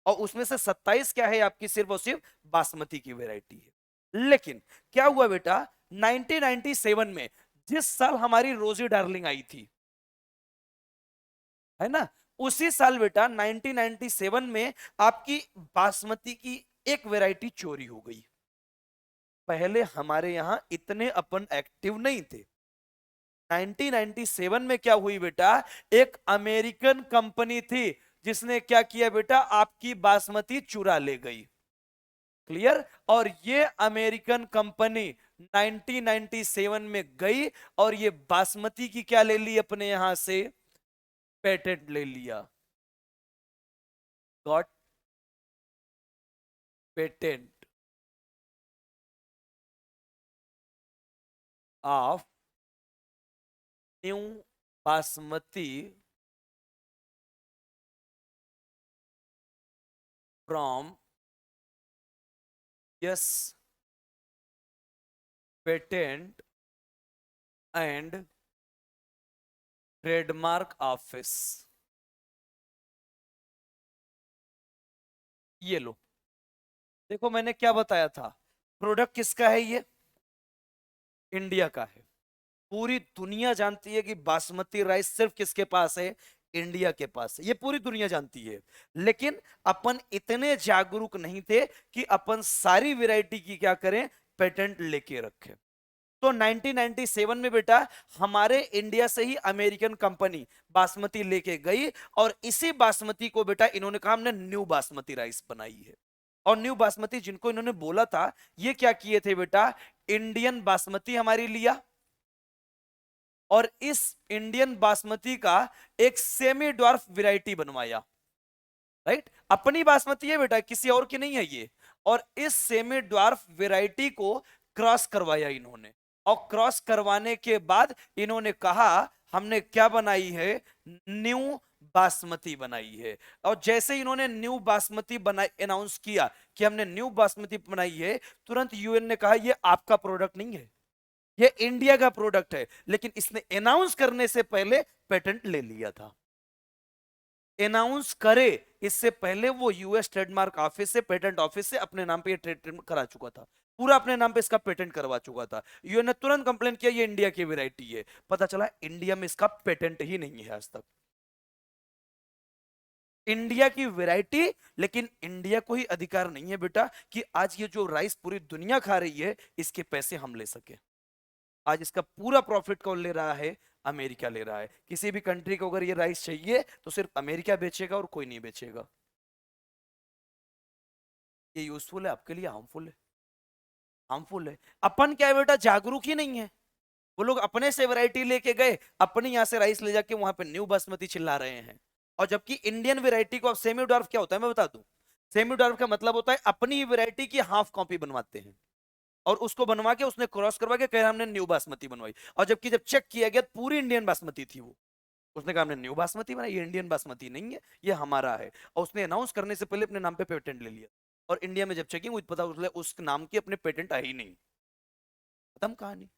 और उसमें से 27 क्या है? आपकी सिर्फ और सिर्फ बासमती की वैरायटी है। लेकिन क्या हुआ बेटा, 1997 में जिस साल हमारी रोजी डार्लिंग आई थी, है ना, उसी साल बेटा 1997 में आपकी बासमती की एक वैरायटी चोरी हो गई। पहले हमारे यहां इतने अपन एक्टिव नहीं थे। 1997 में क्या हुई बेटा, एक अमेरिकन कंपनी थी जिसने क्या किया बेटा, आपकी बासमती चुरा ले गई। क्लियर? और ये अमेरिकन कंपनी 1997 में गई और ये बासमती की क्या ले ली अपने यहां से? पेटेंट ले लिया। Got patent of new basmati from yes patent and trademark office. ये लो, देखो मैंने क्या बताया था, प्रोडक्ट किसका है? ये इंडिया का है। पूरी दुनिया जानती है कि बासमती राइस सिर्फ किसके पास है? इंडिया के पास है। ये पूरी दुनिया जानती है। लेकिन अपन इतने जागरूक नहीं थे कि अपन सारी वैरायटी की क्या करें? पेटेंट लेके रखें। तो 1997 में बेटा हमारे इंडिया से ही अमेरिकन कंपनी बासमती लेके गई, और इसी बासमती को बेटा इन्होंने कहा हमने न्यू बासमती राइस बनाई है। और न्यू बासमती जिनको इन्होंने बोला था, ये क्या किए थे बेटा, इंडियन बासमती हमारी लिया, और इस इंडियन बासमती का एक सेमी ड्वार्फ वैरायटी बनवाया। राइट? अपनी बासमती है बेटा, किसी और की नहीं है ये। और इस सेमी ड्वार्फ वैरायटी को क्रॉस करवाया इन्होंने, और क्रॉस करवाने के बाद इन्होंने कहा हमने क्या बनाई है? न्यू बासमती बनाई है। और जैसे इन्होंने न्यू बासमती बनाई, अनाउंस किया कि हमने न्यू बासमती बनाई है, तुरंत यूएन ने कहा ये आपका प्रोडक्ट नहीं है, ये इंडिया का प्रोडक्ट है। लेकिन इसने अनाउंस करने से पहले पेटेंट ले लिया था। अनाउंस करे इससे पहले वो यूएस ट्रेडमार्क ऑफिस से, पेटेंट ऑफिस से अपने नाम पे ये ट्रेड करा चुका था, पूरा अपने नाम पे इसका पेटेंट करवा चुका था। यूएन ने तुरंत कंप्लेन किया ये इंडिया की वैरायटी है। पता चला इंडिया में इसका पेटेंट ही नहीं है आज तक। इंडिया की वैरायटी, लेकिन इंडिया को ही अधिकार नहीं है बेटा कि आज ये जो राइस पूरी दुनिया खा रही है इसके पैसे हम ले सके। आज इसका पूरा प्रॉफिट कौन ले रहा है? अमेरिका ले रहा है। किसी भी कंट्री को अगर ये राइस चाहिए तो सिर्फ अमेरिका बेचेगा और कोई नहीं बेचेगा। ये यूजफुल है आपके लिए, हार्मफुल है? हार्मफुल है। अपन क्या है बेटा, जागरूक ही नहीं है। वो लोग अपने से वैरायटी लेके गए, अपने यहां से राइस ले जाके वहां पे न्यू बासमती चिल्ला रहे हैं। और जबकि इंडियन वैरायटी को, अब सेमी डॉर्फ क्या होता है मैं बता दूं। सेमी डॉर्फ का मतलब होता है अपनी ही वैरायटी की हाफ कॉपी बनवाते हैं, और उसको बनवा के उसने क्रॉस करवा के कह हमने न्यू बासमती बनवाई। और जबकि जब चेक किया गया तो पूरी इंडियन बासमती थी वो। उसने कहा हमने न्यू बासमती बनाई, ये इंडियन बासमती नहीं है, ये हमारा है। और उसने अनाउंस करने से पहले अपने नाम पे पेटेंट ले लिया। और इंडिया में जब चेकिंग हुई पता उसने उस नाम की अपने पेटेंट आई ही नहीं। खत्म कहानी।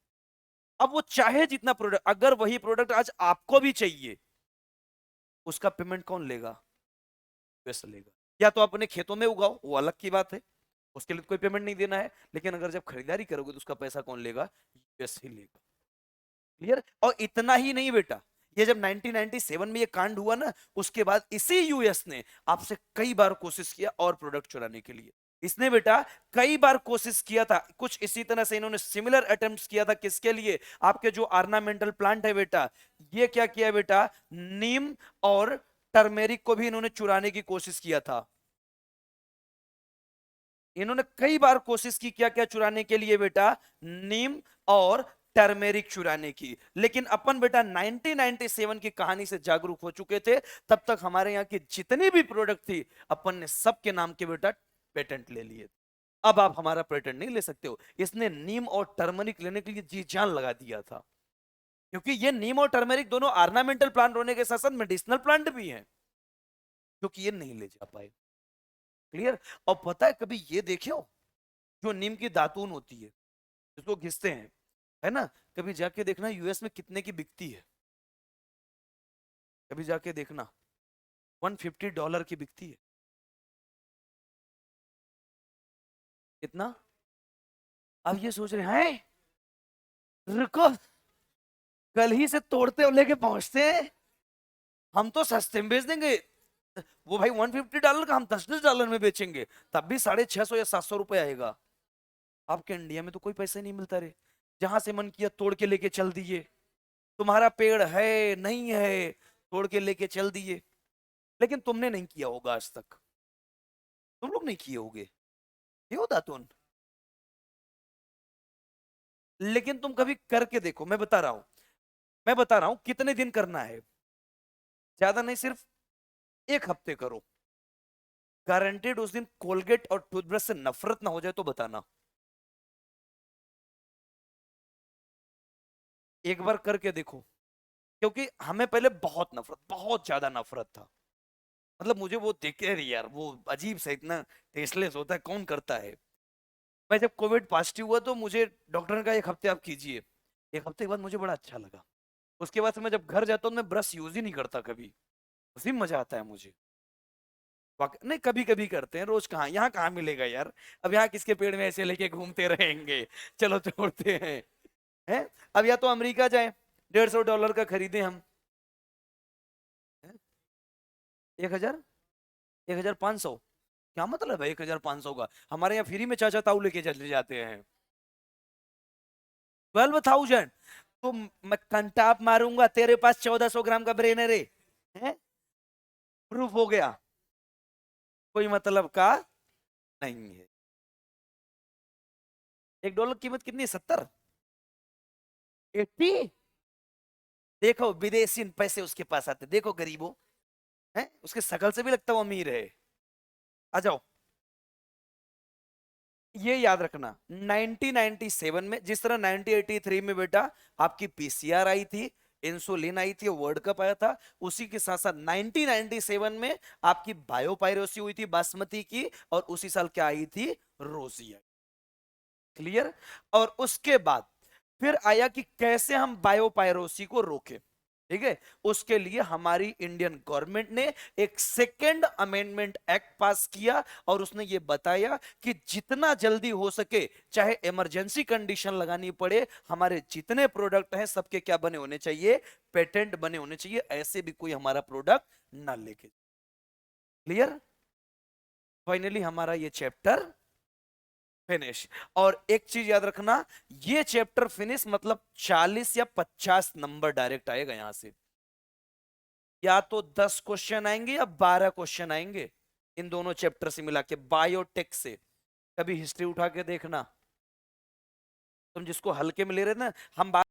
अब वो चाहे जितना प्रोडक्ट, अगर वही प्रोडक्ट आज आपको भी चाहिए, उसका पेमेंट कौन लेगा? यूएस लेगा। या तो अपने खेतों में उगाओ, वो अलग की बात है, उसके लिए तो कोई पेमेंट नहीं देना है, लेकिन अगर जब खरीदारी करोगे तो उसका पैसा कौन लेगा? यूएस ही लेगा। क्लियर? और इतना ही नहीं बेटा, ये जब 1997 में ये कांड हुआ ना, उसके बाद इसी यूएस ने आपसे कई बार कोशिश किया और प्रोडक्ट चुराने के लिए। इसने बेटा कई बार कोशिश किया था, कुछ इसी तरह से इन्होंने सिमिलर अटेम्प्ट्स किया था। किसके लिए? आपके जो ऑर्नामेंटल प्लांट है बेटा, ये क्या किया बेटा, नीम और टर्मेरिक को भी इन्होंने चुराने की कोशिश किया था। इन्होंने कई बार कोशिश की, क्या क्या चुराने के लिए बेटा, नीम और टर्मेरिक चुराने की। लेकिन अपन बेटा 1997 की कहानी से जागरूक हो चुके थे, तब तक हमारे यहाँ की जितनी भी प्रोडक्ट थी अपन ने सबके नाम के बेटा पेटेंट ले लिए। अब आप हमारा पेटेंट नहीं ले सकते हो। इसने नीम और टर्मरिक लेने के लिए जी जान लगा दिया था, क्योंकि ये नीम और टर्मेरिक दोनों ऑर्नामेंटल प्लांट होने के साथ साथ मेडिसिनल प्लांट भी हैं, क्योंकि ये नहीं ले जा पाए। क्लियर? और पता है कभी ये देखे हो, जो नीम की दातून होती है जिसको घिसते हैं, है ना, कभी जाके देखना यूएस में कितने की बिकती है। कभी जाके देखना $150 की बिकती है। कितना? अब ये सोच रहे हैं, रुको, कल ही से तोड़ते और लेके पहुंचते हैं, हम तो सस्ते में बेच देंगे। वो भाई $150 का हम $10 में बेचेंगे, तब भी 650 या 700 रुपए आएगा। आपके इंडिया में तो कोई पैसे नहीं मिलता रे, जहां से मन किया तोड़ के लेके चल दिए। तुम्हारा पेड़ है नहीं है, तोड़ के लेके चल दिए। लेकिन तुमने नहीं किया होगा आज तक, तुम लोग नहीं किए होगे, ये होता तुम। लेकिन तुम कभी करके देखो, मैं बता रहा हूं, मैं बता रहा हूं कितने दिन करना है, ज्यादा नहीं, सिर्फ 1 हफ्ते करो, गारंटेड उस दिन कोलगेट और टूथब्रश से नफरत ना हो जाए तो बताना। एक बार करके देखो, क्योंकि हमें पहले बहुत नफरत, बहुत ज्यादा नफरत था। मतलब मुझे वो देख के, अरे यार वो अजीब सा इतना टेस्टलेस होता है, कौन करता है। मैं जब कोविड पॉजिटिव हुआ तो मुझे डॉक्टर ने कहा 1 हफ्ते आप कीजिए। 1 हफ्ते के बाद मुझे बड़ा अच्छा लगा। उसके बाद से मैं जब घर जाता हूँ मैं ब्रश यूज ही नहीं करता कभी, उसी में मजा आता है मुझे। नहीं, कभी कभी करते हैं, रोज कहाँ, यहाँ कहाँ मिलेगा यार। अब यहाँ किसके पेड़ में ऐसे लेके घूमते रहेंगे, चलो तोड़ते हैं। अब या तो अमेरिका जाए, $150 का खरीदे हम। हैं? 1000, 1500, क्या मतलब है 1500 का? हमारे यहाँ फ्री में चाचा ताऊ लेके चले जाते हैं। 12,000? तो मैं कंटाप मारूंगा, तेरे पास 1400 ग्राम का ब्रेन है रे, है? प्रूफ हो गया, कोई मतलब का नहीं है। $1 कीमत कितनी है? 70, 80। देखो विदेशी पैसे उसके पास आते, देखो गरीबों, है उसके शकल से भी लगता वो अमीर है। आ जाओ, ये याद रखना 1997 में जिस तरह 1983 में बेटा आपकी पीसीआर आई थी, इंसुलिन आई थी, वर्ल्ड कप आया था, उसी के साथ साथ 1997 में आपकी बायोपायरेसी हुई थी बासमती की, और उसी साल क्या आई थी? रोजी आई। क्लियर? और उसके बाद फिर आया कि कैसे हम बायोपायरोसी को रोके। ठीक है, उसके लिए हमारी इंडियन गवर्नमेंट ने एक सेकेंड अमेंडमेंट एक्ट पास किया, और उसने ये बताया कि जितना जल्दी हो सके, चाहे इमरजेंसी कंडीशन लगानी पड़े, हमारे जितने प्रोडक्ट हैं सबके क्या बने होने चाहिए? पेटेंट बने होने चाहिए, ऐसे भी कोई हमारा प्रोडक्ट ना लेके। क्लियर? फाइनली हमारा ये चैप्टर फिनिश। और एक चीज याद रखना, ये चैप्टर फिनिश मतलब 40 या 50 नंबर डायरेक्ट आएगा यहां से, या तो 10 क्वेश्चन आएंगे या 12 क्वेश्चन आएंगे इन दोनों चैप्टर से मिला के, बायोटेक से। कभी हिस्ट्री उठा के देखना, तुम जिसको हल्के में ले रहे थे ना, हम